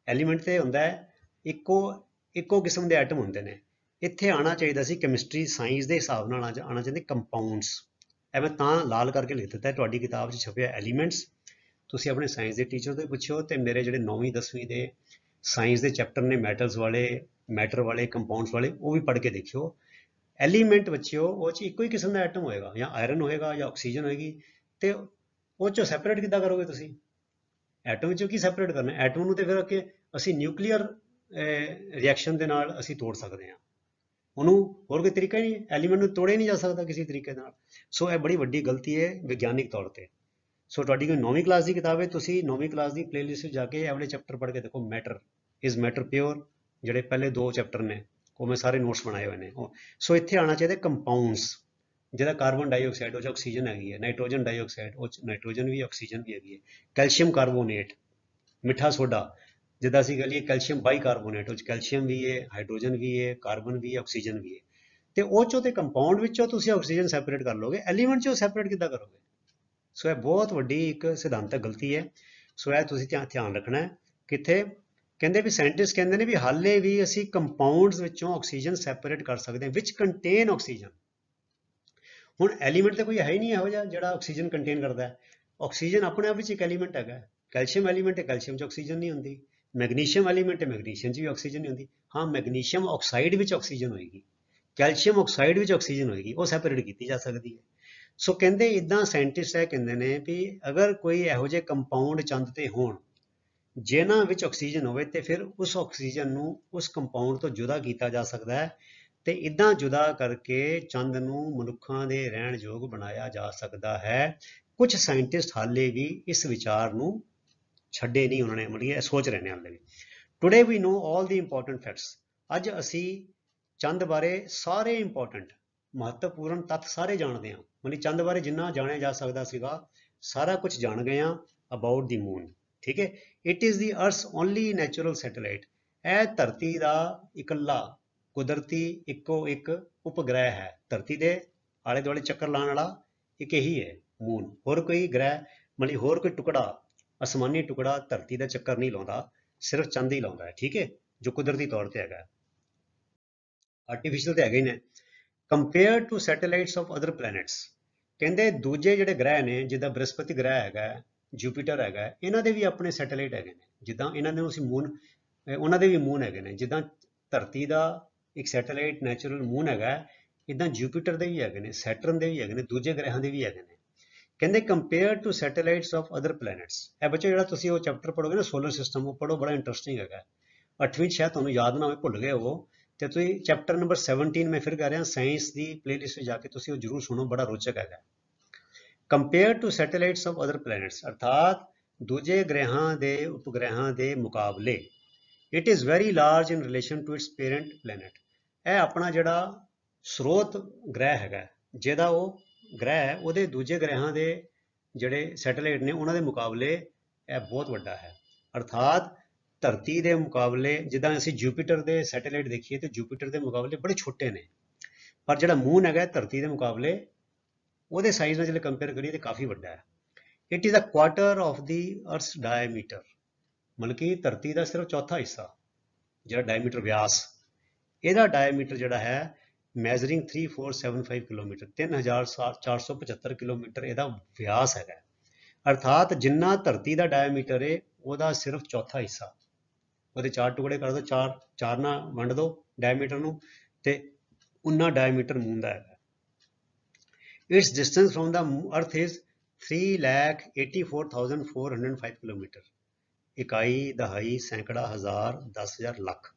एलीमेंट ते हुंदा है इक्को किस्म के एटम हुंदे ने। इत्थे आना चाहिए सी कैमिस्ट्री साइंस के हिसाब नाल आना चाहिए कंपाउंड्स, ए मैं तां लाल करके लिख दिता है, तुहाडी किताब च छपिया एलीमेंट्स। तुसीं अपने साइंस के टीचर तो पुछो, तो मेरे जिहड़े 9वीं 10वीं के साइंस के चैप्टर ने मैटल्स वाले, मैटर वाले, कंपाउंड्स वाले, वो भी पढ़ के देखियो। एलीमेंट बच्चों वो इक्को ही किस्म का एटम होएगा, या आयरन होएगा या ऑक्सीजन होएगी, तो वो चो सैपरेट किद्दां करोगे तुसीं? एटम चो की सैपरेट करना, एटम नूं ते फिर अगे असीं न्यूक्लीयर रिएक्शन दे नाल असीं तोड़ सकते हैं, उन्होंने होर कोई तरीका ही नहीं, एलीमेंट नूं तोड़े नहीं जा सकता किसी तरीके नाल। सो यह बड़ी वड्डी गलती है विज्ञानिक तौर पर। सो तुहाडी कोई 9वीं क्लास की किताब है, तुसीं 9वीं क्लास की प्लेलिस्ट जाके ये वाले चैप्टर पढ़ के देखो, मैटर इज मैटर प्योर, जिहड़े पहले 2 चैप्टर ने वो मैं सारे नोट्स बनाए हुए हैं। सो इत्थे आना चाहिए कंपाउंड्स, जिहदा कार्बन डाइऑक्साइड वो ऑक्सीजन हैगी है, नाइट्रोजन डाइऑक्साइड वो नाइट्रोजन भी ऑक्सीजन भी हैगी है, कैल्शियम कार्बोनेट मिठा सोडा जिदा असीं कह लईए कैल्शियम बाईकार्बोनेट, वो कैल्शियम भी है, हाइड्रोजन भी है, कार्बन भी है, ऑक्सीजन भी है। तो वो चो तो कंपाउंड विचों तुसीं ऑक्सीजन सैपरेट कर लोगे, एलीमेंट चो सैपरेट किद्दां करोगे? सो यह बहुत वड्डी एक सिद्धांतक गलती है। सो यह तुसीं ध्यान रखना है। कित्थे कहते भी साइंटिस्ट कहते हैं भी हाले भी असी कंपाउंड्स विचों ऑक्सीजन सैपरेट कर सकते हैं विच कंटेन ऑक्सीजन। हुण एलीमेंट तो कोई है ही नहीं इहो जिहा जिहड़ा ऑक्सीजन कंटेन करता है। ऑक्सीजन अपने आप विच एक एलीमेंट है, कैल्शियम एलीमेंट है, कैल्शियम च ऑक्सीजन नहीं होंदी, मैगनीशियम एलीमेंट है, मैगनीशियम च भी ऑक्सीजन नहीं होंदी। हाँ मैगनीशियम ऑक्साइड विच ऑक्सीजन होएगी, कैल्शियम ऑक्साइड विच ऑक्सीजन होएगी, वो सैपरेट की जा सकती है। सो कहते इदा साइंटिस्ट है कहते हैं भी अगर कोई इहो जे कंपाउंड चंद ते होण जिन्हां विच ऑक्सीजन होवे ते फिर उस ऑक्सीजन नूं उस कंपाउंड तो जुदा किया जा सकता है, तो इदा जुदा करके चंद नूं मनुखां दे रहण योग बनाया जा सकता है। कुछ साइंटिस्ट हाले भी इस विचार नूं छड्डे नहीं, उन्होंने मतलब सोच रहे हैं हाले भी। Today we know all the important facts, अज असी चंद बारे सारे इंपॉर्टेंट महत्वपूर्ण तत्थ सारे जानते हैं, मतलब चंद बारे जिन्ना जाने जा सकता सीगा सारा कुछ जान गए हैं अबाउट द मून। ठीक है, it is the earth only natural satellite, यह धरती का इकल्ला कुदरती इको एक उपग्रह है, धरती के आले दुआले चक्कर लाने वाला एक ही है मून, होर कोई ग्रह मतलब होर कोई टुकड़ा आसमानी टुकड़ा धरती का चक्कर नहीं लाता, सिर्फ चंद ही लाता है। ठीक है, जो कुदरती तौर पर है, आर्टिफिशियल तो है ही ने। Compare to satellites of other planets. ਕਹਿੰਦੇ ਦੂਜੇ ਜਿਹੜੇ ਗ੍ਰਹਿ ਨੇ, ਜਿੱਦਾਂ ਬ੍ਰਹਸਪਤੀ ਗ੍ਰਹਿ ਹੈਗਾ, ਜੂਪੀਟਰ ਹੈਗਾ, ਇਹਨਾਂ ਦੇ ਵੀ ਆਪਣੇ ਸੈਟੇਲਾਈਟ ਹੈਗੇ ਨੇ। ਜਿੱਦਾਂ ਇਹਨਾਂ ਨੂੰ ਅਸੀਂ ਮੂਨ, ਉਹਨਾਂ ਦੇ ਵੀ ਮੂਨ ਹੈਗੇ ਨੇ। ਜਿੱਦਾਂ ਧਰਤੀ ਦਾ ਇੱਕ ਸੈਟੇਲਾਈਟ ਨੈਚੁਰਲ ਮੂਨ ਹੈਗਾ, ਇੱਦਾਂ ਜੂਪੀਟਰ ਦੇ ਵੀ ਹੈਗੇ ਨੇ, ਸੈਟਰਨ ਦੇ ਵੀ ਹੈਗੇ ਨੇ, ਦੂਜੇ ਗ੍ਰਹਿਾਂ ਦੇ ਵੀ ਹੈਗੇ ਨੇ। ਕਹਿੰਦੇ compare to satellites of other planets. ਇਹ ਬੱਚੋ ਜਿਹੜਾ ਤੁਸੀਂ ਉਹ ਚੈਪਟਰ ਪੜ੍ਹੋਗੇ ਨਾ ਸੋਲਰ ਸਿਸਟਮ, ਉਹ ਪੜ੍ਹੋ, ਬੜਾ ਇੰਟਰਸਟਿੰਗ ਹੈਗਾ। 8ਵੀਂ ਸ਼ਾਇਦ ਤੁਹਾਨੂੰ ਯਾਦ ਨਾ ਹੋਵੇ, ਭੁੱਲ ਗਏ ਉਹ, ਤੇ ਤੁਸੀਂ ਚੈਪਟਰ ਨੰਬਰ 17 ਮੈਂ ਫਿਰ ਕਹਿ ਰਿਹਾ ਸਾਇੰਸ ਦੀ ਪਲੇਲਿਸਟ ਵਿੱਚ ਜਾ ਕੇ ਤੁਸੀਂ ਉਹ ਜ਼ਰੂਰ ਸੁਣੋ, ਬੜਾ ਰੋਚਕ ਹੈਗਾ। Compare to satellites of other planets, ਅਰਥਾਤ ਦੂਜੇ ਗ੍ਰਹਿਾਂ ਦੇ ਉਪਗ੍ਰਹਿਾਂ ਦੇ ਮੁਕਾਬਲੇ। It is very large in relation to its parent planet. ਇਹ ਆਪਣਾ ਜਿਹੜਾ ਸਰੋਤ ਗ੍ਰਹਿ ਹੈਗਾ, ਜਿਹਦਾ ਉਹ ਗ੍ਰਹਿ ਹੈ, ਉਹਦੇ ਦੂਜੇ ਗ੍ਰਹਿਾਂ ਦੇ ਜਿਹੜੇ ਸੈਟੇਲਾਈਟ ਨੇ ਉਹਨਾਂ ਦੇ ਮੁਕਾਬਲੇ ਇਹ ਬਹੁਤ ਵੱਡਾ ਹੈ। ਅਰਥਾਤ ਧਰਤੀ ਦੇ ਮੁਕਾਬਲੇ, ਜਿੱਦਾਂ ਅਸੀਂ ਜੂਪੀਟਰ ਦੇ ਸੈਟੇਲਾਈਟ ਦੇਖੀਏ ਤੇ ਜੂਪੀਟਰ ਦੇ ਮੁਕਾਬਲੇ ਬੜੇ ਛੋਟੇ ਨੇ, ਪਰ ਜਿਹੜਾ ਮੂਨ ਹੈਗਾ ਧਰਤੀ ਦੇ ਮੁਕਾਬਲੇ ਉਹਦੇ ਸਾਈਜ਼ ਨਾਲ ਜਿਹੜੇ ਕੰਪੇਅਰ ਕਰੀਏ ਤੇ ਕਾਫੀ ਵੱਡਾ ਹੈ। It is a quarter of the earth's diameter, ਮਤਲਬ ਕਿ ਧਰਤੀ ਦਾ ਸਿਰਫ ਚੌਥਾ ਹਿੱਸਾ, ਜਿਹੜਾ ਡਾਇਮੀਟਰ ਵਿਆਸ, ਇਹਦਾ ਡਾਇਮੀਟਰ ਜਿਹੜਾ ਹੈ ਮੈਜ਼ਰਿੰਗ 3475 ਕਿਲੋਮੀਟਰ, 3475 ਕਿਲੋਮੀਟਰ ਇਹਦਾ ਵਿਆਸ ਹੈਗਾ। ਅਰਥਾਤ ਜਿੰਨਾ ਧਰਤੀ ਦਾ ਡਾਇਮੀਟਰ ਹੈ ਉਹਦਾ ਸਿਰਫ ਚੌਥਾ ਹਿੱਸਾ। ਉਹਦੇ ਚਾਰ ਟੁਕੜੇ ਕਰ ਦਿਓ, ਚਾਰ ਨਾਲ ਵੰਡ ਦਿਓ ਡਾਇਮੀਟਰ ਨੂੰ, ਤੇ ਉਨਾ ਡਾਇਮੀਟਰ ਮੂਨ ਦਾ ਹੈਗਾ। ਇਟਸ ਡਿਸਟੈਂਸ ਫਰੋਮ ਦਾ ਅਰਥ ਇਜ਼ 3,84,405 ਕਿਲੋਮੀਟਰ। ਇਕਾਈ, ਦਹਾਈ, ਸੈਂਕੜਾ, ਹਜ਼ਾਰ, 10,000, ਲੱਖ।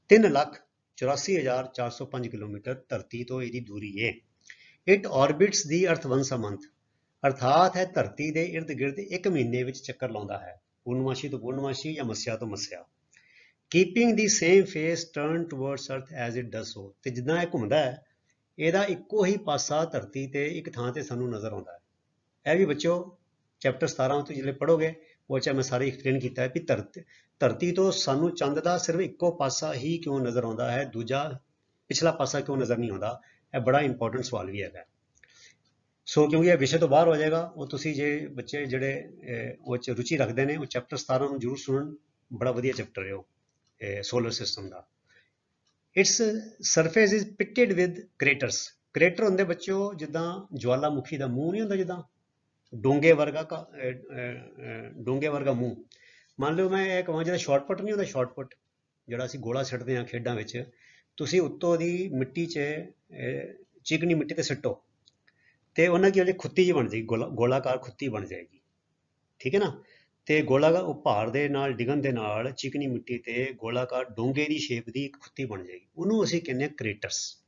3,84,405 ਕਿਲੋਮੀਟਰ ਧਰਤੀ ਤੋਂ ਇਹਦੀ ਦੂਰੀ ਹੈ। ਇਟ ਆਰਬਿਟਸ ਦੀ ਅਰਥ ਵਨਸ ਅ ਮੰਥ, ਅਰਥਾਤ ਹੈ ਧਰਤੀ ਦੇ ਇਰਦ ਗਿਰਦ ਇੱਕ ਮਹੀਨੇ ਵਿੱਚ ਚੱਕਰ ਲਾਉਂਦਾ ਹੈ, ਪੂਰਨਮਾਸ਼ੀ ਤੋਂ ਪੂਰਨਮਾਸ਼ੀ ਜਾਂ ਮੱਸਿਆ ਤੋਂ ਮੱਸਿਆ। ਕੀਪਿੰਗ ਦੀ ਸੇਮ ਫੇਸ ਟਰਨ ਟੂਵਰਡਸ ਅਰਥ ਐਜ਼ ਇਟ ਡਸ ਸੋ। ਤੇ ਜਿੱਦਾਂ ਇਹ ਘੁੰਮਦਾ ਹੈ, ਇਹਦਾ ਇੱਕੋ ਹੀ ਪਾਸਾ ਧਰਤੀ ਤੇ ਇੱਕ ਥਾਂ ਤੇ ਸਾਨੂੰ ਨਜ਼ਰ ਆਉਂਦਾ ਹੈ। ਇਹ ਵੀ ਬੱਚੋ ਚੈਪਟਰ 17 ਤੋਂ ਜਿਹੜੇ ਪੜ੍ਹੋਗੇ ਉਹ 'ਚ ਮੈਂ ਸਾਰੇ ਐਕਸਪਲੇਨ ਕੀਤਾ ਹੈ ਕਿ ਧਰਤੀ ਤੋਂ ਸਾਨੂੰ ਚੰਦ ਦਾ ਸਿਰਫ ਇੱਕੋ ਪਾਸਾ ਹੀ ਕਿਉਂ ਨਜ਼ਰ ਆਉਂਦਾ ਹੈ, ਦੂਜਾ ਪਿਛਲਾ ਪਾਸਾ ਕਿਉਂ ਨਜ਼ਰ ਨਹੀਂ ਆਉਂਦਾ। ਇਹ ਬੜਾ ਇੰਪੋਰਟੈਂਟ ਸਵਾਲ ਵੀ ਹੈਗਾ। ਸੋ ਕਿਉਂਕਿ ਇਹ ਵਿਸ਼ੇ ਤੋਂ ਬਾਹਰ ਹੋ ਜਾਏਗਾ, ਉਹ ਤੁਸੀਂ ਜੇ ਬੱਚੇ ਜਿਹੜੇ ਉਹ 'ਚ ਰੁਚੀ ਰੱਖਦੇ ਨੇ ਉਹ ਚੈਪਟਰ 17 ਨੂੰ ਜ਼ਰੂਰ ਸੁਣਨ, ਬੜਾ ਵਧੀਆ ਚੈਪਟਰ ਹੈ ਉਹ ਸੋਲਰ ਸਿਸਟਮ ਦਾ। Its surface is pitted with craters. Crater ਹੁੰਦੇ ਬੱਚਿਓ ਜਿੱਦਾਂ ਜਵਾਲਾਮੁਖੀ ਦਾ ਮੂੰਹ ਨਹੀਂ ਹੁੰਦਾ, ਜਿੱਦਾਂ ਡੋਂਗੇ ਵਰਗਾ ਮੂੰਹ। ਮੰਨ ਲਓ ਮੈਂ ਇਹ ਕਹਾਂ ਜਿਹਦਾ ਸ਼ਾਰਟਪੁੱਟ ਨਹੀਂ ਹੁੰਦਾ, ਸ਼ਾਰਟਪੁੱਟ ਜਿਹੜਾ ਅਸੀਂ ਗੋਲਾ ਸਿੱਟਦੇ ਹਾਂ ਖੇਡਾਂ ਵਿੱਚ, ਤੁਸੀਂ ਉੱਤੋਂ ਦੀ ਮਿੱਟੀ 'ਚ ਚੀਕਣੀ ਮਿੱਟੀ ਤੇ ਸਿੱਟੋ ਤੇ ਉਹਨਾਂ ਕੀ ਹੋ ਜਾਏ, ਖੁੱਤੀ ਜਿਹੀ ਬਣ ਜਾਏਗੀ, ਗੋਲਾਕਾਰ ਖੁੱਤੀ ਬਣ ਜਾਏਗੀ, ਠੀਕ ਹੈ ਨਾ। ਤੇ ਗੋਲਾਕਾਰ ਉਹ ਭਾਰ ਦੇ ਨਾਲ ਡਿੱਗਣ ਦੇ ਨਾਲ ਚੀਕਣੀ ਮਿੱਟੀ ਤੇ ਗੋਲਾਕਾਰ ਡੋਂਗੇ ਦੀ ਸ਼ੇਪ ਦੀ ਇੱਕ ਖੁੱਤੀ ਬਣ ਜਾਏਗੀ, ਉਹਨੂੰ ਅਸੀਂ ਕਹਿੰਦੇ ਹਾਂ ਕ੍ਰੇਟਰਸ।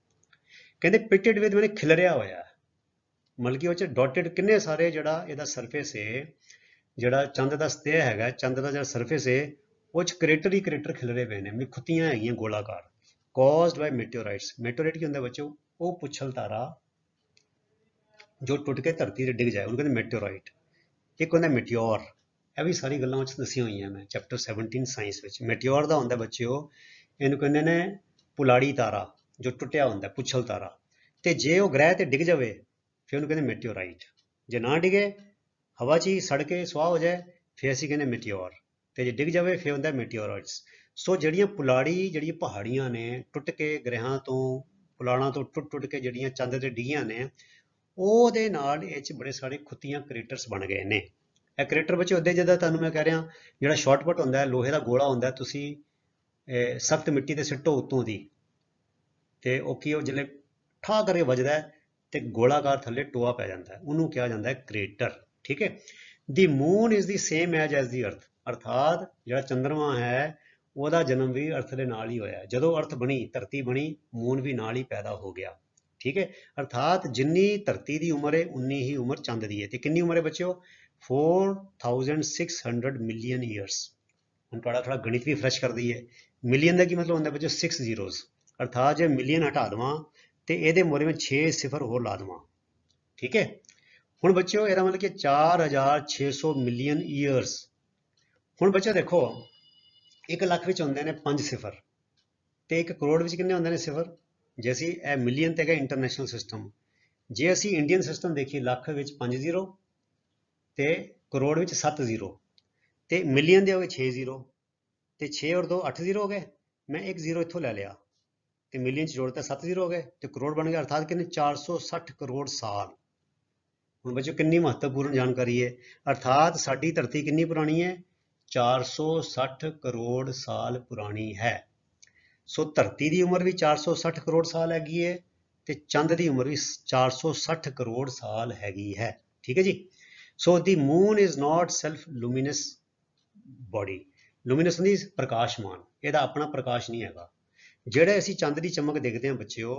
ਕਹਿੰਦੇ ਪਿਟਡ ਵਿਦ ਮੈਨੇ ਖਿਲਰਿਆ ਹੋਇਆ, ਮਤਲਬ ਕਿ ਉਹ 'ਚ ਡੋਟਡ ਕਿੰਨੇ ਸਾਰੇ, ਜਿਹੜਾ ਇਹਦਾ ਸਰਫੇਸ ਹੈ, ਜਿਹੜਾ ਚੰਦ ਦਾ ਸਤਹ ਹੈਗਾ, ਚੰਦ ਦਾ ਜਿਹੜਾ ਸਰਫੇਸ ਹੈ ਉਹ 'ਚ ਕ੍ਰੇਟਰ ਹੀ ਕ੍ਰੇਟਰ ਖਿਲਰੇ ਪਏ ਨੇ, ਖੁੱਤੀਆਂ ਹੈਗੀਆਂ ਗੋਲਾਕਾਰ। ਕੌਜ਼ਡ ਬਾਈ ਮੈਟੇਓਰਾਈਟਸ। ਮੈਟੇਓਰਾਈਟ ਕੀ ਹੁੰਦਾ ਬੱਚੋ, ਉਹ ਪੁੱਛਲ ਤਾਰਾ ਜੋ ਟੁੱਟ ਕੇ ਧਰਤੀ ਤੇ ਡਿੱਗ ਜਾਏ, ਉਹਨੂੰ ਕਹਿੰਦੇ ਮੈਟੇਓਰਾਈਟ। ਇੱਕ ਹੁੰਦਾ ਮੈਟਿਓਰ। ਇਹ ਵੀ ਸਾਰੀ ਗੱਲਾਂ ਵਿੱਚ ਦੱਸੀਆਂ ਹੋਈਆਂ ਮੈਂ ਚੈਪਟਰ 17 ਸਾਇੰਸ ਵਿੱਚ। ਮੈਟਿਓਰ ਦਾ ਹੁੰਦਾ ਬੱਚਿਓ, ਇਹਨੂੰ ਕਹਿੰਦੇ ਨੇ ਪੁਲਾੜੀ ਤਾਰਾ, ਜੋ ਟੁੱਟਿਆ ਹੁੰਦਾ, ਪੁੱਛਲ ਤਾਰਾ। ਤੇ ਜੇ ਉਹ ਗ੍ਰਹਿ ਤੇ ਡਿੱਗ ਜਾਵੇ ਫਿਰ ਉਹਨੂੰ ਕਹਿੰਦੇ ਮੈਟੇਓਰਾਈਟ। ਜੇ ਨਾ ਡਿਗੇ, ਹਵਾ 'ਚ ਹੀ ਸੜ ਕੇ ਸੁਆਹ ਹੋ ਜਾਏ, ਫਿਰ ਅਸੀਂ ਕਹਿੰਦੇ ਮੈਟਿਓਰ। ਤੇ ਜੇ ਡਿੱਗ ਜਾਵੇ ਫਿਰ ਹੁੰਦਾ ਮੈਟੇਓਰਾਈਟਸ। ਸੋ ਜਿਹੜੀਆਂ ਜਿਹੜੀਆਂ ਪਹਾੜੀਆਂ ਨੇ ਟੁੱਟ ਕੇ ਗ੍ਰਹਿਾਂ ਤੋਂ, ਪੁਲਾੜਾਂ ਤੋਂ ਟੁੱਟ ਕੇ ਜਿਹੜੀਆਂ ਚੰਦ ਤੇ ਡਿੱਗੀਆਂ ਨੇ, ਉਹਦੇ ਨਾਲ ਇਹ 'ਚ ਬੜੇ ਸਾਰੇ ਖੁੱਤੀਆਂ ਕ੍ਰੇਟਰਸ ਬਣ ਗਏ ਨੇ। ਇਹ ਕ੍ਰੇਟਰ ਬੱਚੇ ਉਹਦੇ ਜਿੱਦਾਂ ਤੁਹਾਨੂੰ ਮੈਂ ਕਹਿ ਰਿਹਾ, ਜਿਹੜਾ ਸ਼ਾਰਟਪੁੱਟ ਹੁੰਦਾ, ਲੋਹੇ ਦਾ ਗੋਲਾ ਹੁੰਦਾ, ਤੁਸੀਂ ਸਖਤ ਮਿੱਟੀ ਤੇ ਸਿੱਟੋ ਉੱਤੋਂ ਦੀ, ਤੇ ਉਹ ਕੀ, ਉਹ ਜਿਹੜੇ ਠਾਹ ਕਰਕੇ ਵੱਜਦਾ ਤੇ ਗੋਲਾਕਾਰ ਥੱਲੇ ਟੋਆ ਪੈ ਜਾਂਦਾ, ਉਹਨੂੰ ਕਿਹਾ ਜਾਂਦਾ ਹੈ ਕ੍ਰੇਟਰ, ਠੀਕ ਹੈ। The moon is the same as the earth, ਅਰਥਾਤ ਜਿਹੜਾ ਚੰਦਰਮਾ ਹੈ ਉਹਦਾ ਜਨਮ ਵੀ ਅਰਥ ਦੇ ਨਾਲ ਹੀ ਹੋਇਆ। ਜਦੋਂ ਅਰਥ ਬਣੀ, ਧਰਤੀ ਬਣੀ, ਮੂਨ ਵੀ ਨਾਲ ਹੀ ਪੈਦਾ ਹੋ ਗਿਆ, ਠੀਕ ਹੈ। ਅਰਥਾਤ ਜਿੰਨੀ ਧਰਤੀ ਦੀ ਉਮਰ ਹੈ ਉਨੀ ਹੀ ਉਮਰ ਚੰਦ ਦੀ ਹੈ। ਤੇ ਕਿੰਨੀ ਉਮਰ ਹੈ ਬੱਚਿਓ, 4600 ਮਿਲੀਅਨ ਈਅਰਸ। ਹੁਣ ਤੁਹਾਡਾ ਥੋੜਾ ਗਣਿਤ ਵੀ ਫਰੈਸ਼ ਕਰ ਦਈਏ। ਮਿਲੀਅਨ ਦਾ ਕੀ ਮਤਲਬ ਹੁੰਦਾ ਬੱਚਿਓ, 6 ਜ਼ੀਰੋਜ਼। ਅਰਥਾਤ ਜੇ ਮਿਲੀਅਨ ਹਟਾ ਦੇਵਾਂ ਤੇ ਇਹਦੇ ਮੋਰੇ ਮੈਂ 6 ਸਿਫਰ ਹੋਰ ਲਾ ਦੇਵਾਂ, ਠੀਕ ਹੈ। ਹੁਣ ਬੱਚਿਓ ਇਹਦਾ ਮਤਲਬ ਕਿ 4600 ਮਿਲੀਅਨ ਈਅਰਸ। ਹੁਣ ਬੱਚਿਓ ਦੇਖੋ, 1 ਲੱਖ ਵਿੱਚ ਹੁੰਦੇ ਨੇ 5 ਸਿਫਰ, ਤੇ 1 ਕਰੋੜ ਵਿੱਚ ਕਿੰਨੇ ਹੁੰਦੇ ਨੇ ਸਿਫਰ। ਜੇ ਅਸੀਂ ਇਹ ਮਿਲੀਅਨ ਤੇ ਹੈਗਾ ਇੰਟਰਨੈਸ਼ਨਲ ਸਿਸਟਮ, ਜੇ ਅਸੀਂ ਇੰਡੀਅਨ ਸਿਸਟਮ ਦੇਖੀਏ, ਲੱਖ ਵਿੱਚ 5 ਜ਼ੀਰੋ ਤੇ ਕਰੋੜ ਵਿੱਚ 7 ਜ਼ੀਰੋ, ਤੇ ਮਿਲੀਅਨ ਦੇ ਹੋ ਗਏ 6 ਜ਼ੀਰੋ, ਤੇ 6 ਔਰ 2 8 ਜ਼ੀਰੋ ਹੋ ਗਏ। ਮੈਂ 1 ਜ਼ੀਰੋ ਇੱਥੋਂ ਲੈ ਲਿਆ, तो मिलियन जोड़ता 7 जीरो हो गए तो करोड़ बन गया, अर्थात कितने 460 करोड़ साल। ਹੁਣ ਬੱਚੋ ਕਿੰਨੀ ਮਹੱਤਵਪੂਰਨ ਜਾਣਕਾਰੀ ਹੈ, ਅਰਥਾਤ ਸਾਡੀ ਧਰਤੀ ਕਿੰਨੀ ਪੁਰਾਣੀ ਹੈ, 460 ਕਰੋੜ ਸਾਲ ਪੁਰਾਣੀ ਹੈ। ਸੋ ਧਰਤੀ ਦੀ ਉਮਰ ਵੀ 460 ਕਰੋੜ ਸਾਲ ਹੈਗੀ ਹੈ ਤੇ ਚੰਦ ਦੀ ਉਮਰ ਵੀ 460 ਕਰੋੜ ਸਾਲ ਹੈਗੀ ਹੈ। ਠੀਕ ਹੈ ਜੀ। So the moon is not self luminous body. Luminous ਹੁੰਦੀ ਪ੍ਰਕਾਸ਼ਮਾਨ, ਇਹਦਾ ਆਪਣਾ ਪ੍ਰਕਾਸ਼ ਨਹੀਂ ਹੈਗਾ। ਜਿਹੜੇ ਅਸੀਂ ਚੰਦ ਦੀ ਚਮਕ ਦੇਖਦੇ ਹਾਂ ਬੱਚਿਓ,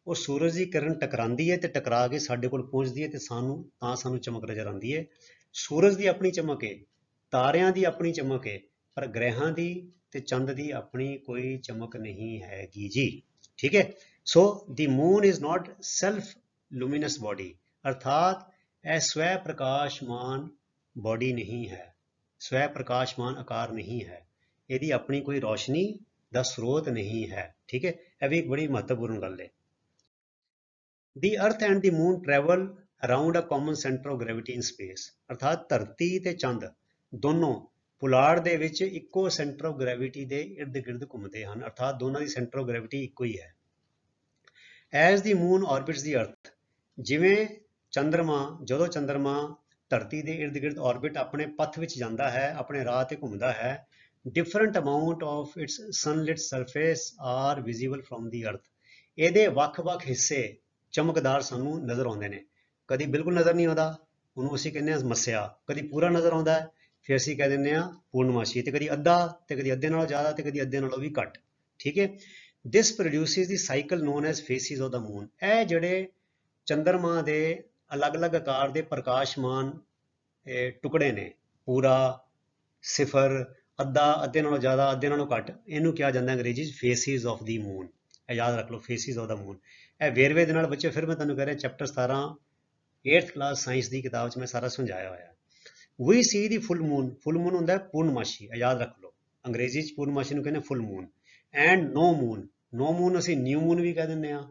ਉਹ ਸੂਰਜ ਦੀ ਕਿਰਨ ਟਕਰਾਉਂਦੀ ਹੈ ਤੇ ਟਕਰਾ ਕੇ ਸਾਡੇ ਕੋਲ ਪਹੁੰਚਦੀ ਹੈ ਤੇ ਸਾਨੂੰ ਚਮਕ ਨਜ਼ਰ ਆਉਂਦੀ ਹੈ। ਸੂਰਜ ਦੀ ਆਪਣੀ ਚਮਕ ਹੈ, ਤਾਰਿਆਂ ਦੀ ਆਪਣੀ ਚਮਕ ਹੈ, ਪਰ ਗ੍ਰਹਿਾਂ ਦੀ ਤੇ ਚੰਦ ਦੀ ਆਪਣੀ ਕੋਈ ਚਮਕ ਨਹੀਂ ਹੈਗੀ ਜੀ। ਠੀਕ ਹੈ। So the moon is not self luminous body, ਅਰਥਾਤ ਇਹ ਸਵੈ ਪ੍ਰਕਾਸ਼ਮਾਨ ਬੋਡੀ ਨਹੀਂ ਹੈ, ਸਵੈ ਪ੍ਰਕਾਸ਼ਮਾਨ ਆਕਾਰ ਨਹੀਂ ਹੈ, ਇਹਦੀ ਆਪਣੀ ਕੋਈ ਰੋਸ਼ਨੀ ਦਾ ਸਰੋਤ ਨਹੀਂ ਹੈ। ਠੀਕ ਹੈ, ਇਹ ਵੀ ਇੱਕ ਬੜੀ ਮਹੱਤਵਪੂਰਨ ਗੱਲ ਹੈ। The earth and the moon travel around a common center of gravity in space, ਅਰਥਾਤ ਧਰਤੀ ਤੇ ਚੰਦ ਦੋਨੋਂ ਪੁਲਾੜ ਦੇ ਵਿੱਚ ਇੱਕੋ ਸੈਂਟਰ ਆਫ ਗ੍ਰੈਵਿਟੀ ਦੇ ਇਰਦ ਗਿਰਦ ਘੁੰਮਦੇ ਹਨ, ਅਰਥਾਤ ਦੋਨਾਂ ਦੀ ਸੈਂਟਰ ਆਫ ਗ੍ਰੈਵਿਟੀ ਇੱਕੋ ਹੀ ਹੈ। As the moon orbits the earth, ਜਿਵੇਂ ਜਦੋਂ ਚੰਦਰਮਾ ਧਰਤੀ ਦੇ ਇਰਦ ਗਿਰਦ ਆਰਬਿਟ ਆਪਣੇ ਪਥ ਵਿੱਚ ਜਾਂਦਾ ਹੈ, ਆਪਣੇ ਰਾਹ ਤੇ ਘੁੰਮਦਾ ਹੈ, different amount of its sunlit surface are visible from the earth, ਇਹਦੇ ਵੱਖ-ਵੱਖ ਹਿੱਸੇ ਚਮਕਦਾਰ ਸਾਨੂੰ ਨਜ਼ਰ ਆਉਂਦੇ ਨੇ। ਕਦੀ ਬਿਲਕੁਲ ਨਜ਼ਰ ਨਹੀਂ ਆਉਂਦਾ, ਉਹਨੂੰ ਅਸੀਂ ਕਹਿੰਦੇ ਹਾਂ ਮੱਸਿਆ, ਕਦੀ ਪੂਰਾ ਨਜ਼ਰ ਆਉਂਦਾ ਹੈ, ਫਿਰ ਅਸੀਂ ਕਹਿ ਦਿੰਦੇ ਹਾਂ ਪੂਰਨਮਾਸ਼ੀ, ਤੇ ਕਦੀ ਅੱਧਾ, ਤੇ ਕਦੀ ਅੱਧੇ ਨਾਲੋਂ ਜ਼ਿਆਦਾ, ਤੇ ਕਦੀ ਅੱਧੇ ਨਾਲੋਂ ਵੀ ਘੱਟ। ਠੀਕ ਹੈ। This produces the cycle known as phases of the moon, ਇਹ ਜਿਹੜੇ ਚੰਦਰਮਾ ਦੇ ਅਲੱਗ-ਅਲੱਗ ਆਕਾਰ ਦੇ ਪ੍ਰਕਾਸ਼ਮਾਨ ਟੁਕੜੇ ਨੇ, ਪੂਰਾ, ਸਿਫਰ, ਅੱਧਾ, ਅੱਧੇ ਨਾਲੋਂ ਜ਼ਿਆਦਾ, ਅੱਧੇ ਨਾਲੋਂ ਘੱਟ, ਇਹਨੂੰ ਕਿਹਾ ਜਾਂਦਾ ਅੰਗਰੇਜ਼ੀ 'ਚ ਫੇਸਿਸ ਆਫ ਦੀ ਮੂਨ। ਇਹ ਯਾਦ ਰੱਖ ਲਓ, ਫੇਸਿਸ ਆਫ ਦਾ ਮੂਨ। ਇਹ ਵੇਰਵੇ ਦੇ ਨਾਲ ਬੱਚੇ, ਫਿਰ ਮੈਂ ਤੁਹਾਨੂੰ ਕਹਿ ਰਿਹਾ ਚੈਪਟਰ 17 8th ਕਲਾਸ ਸਾਇੰਸ ਦੀ ਕਿਤਾਬ 'ਚ ਮੈਂ ਸਾਰਾ ਸਮਝਾਇਆ ਹੋਇਆ। ਵੀ ਸੀ ਦੀ ਫੁੱਲ ਮੂਨ, ਫੁੱਲ ਮੂਨ ਹੁੰਦਾ ਪੂਰਨਮਾਸ਼ੀ, ਇਹ ਯਾਦ ਰੱਖ ਲਓ, ਅੰਗਰੇਜ਼ੀ 'ਚ ਪੂਰਨਮਾਸ਼ੀ ਨੂੰ ਕਹਿੰਦੇ full moon. And no moon, no moon ਅਸੀਂ ਨਿਊ ਮੂਨ ਵੀ ਕਹਿ ਦਿੰਦੇ ਹਾਂ,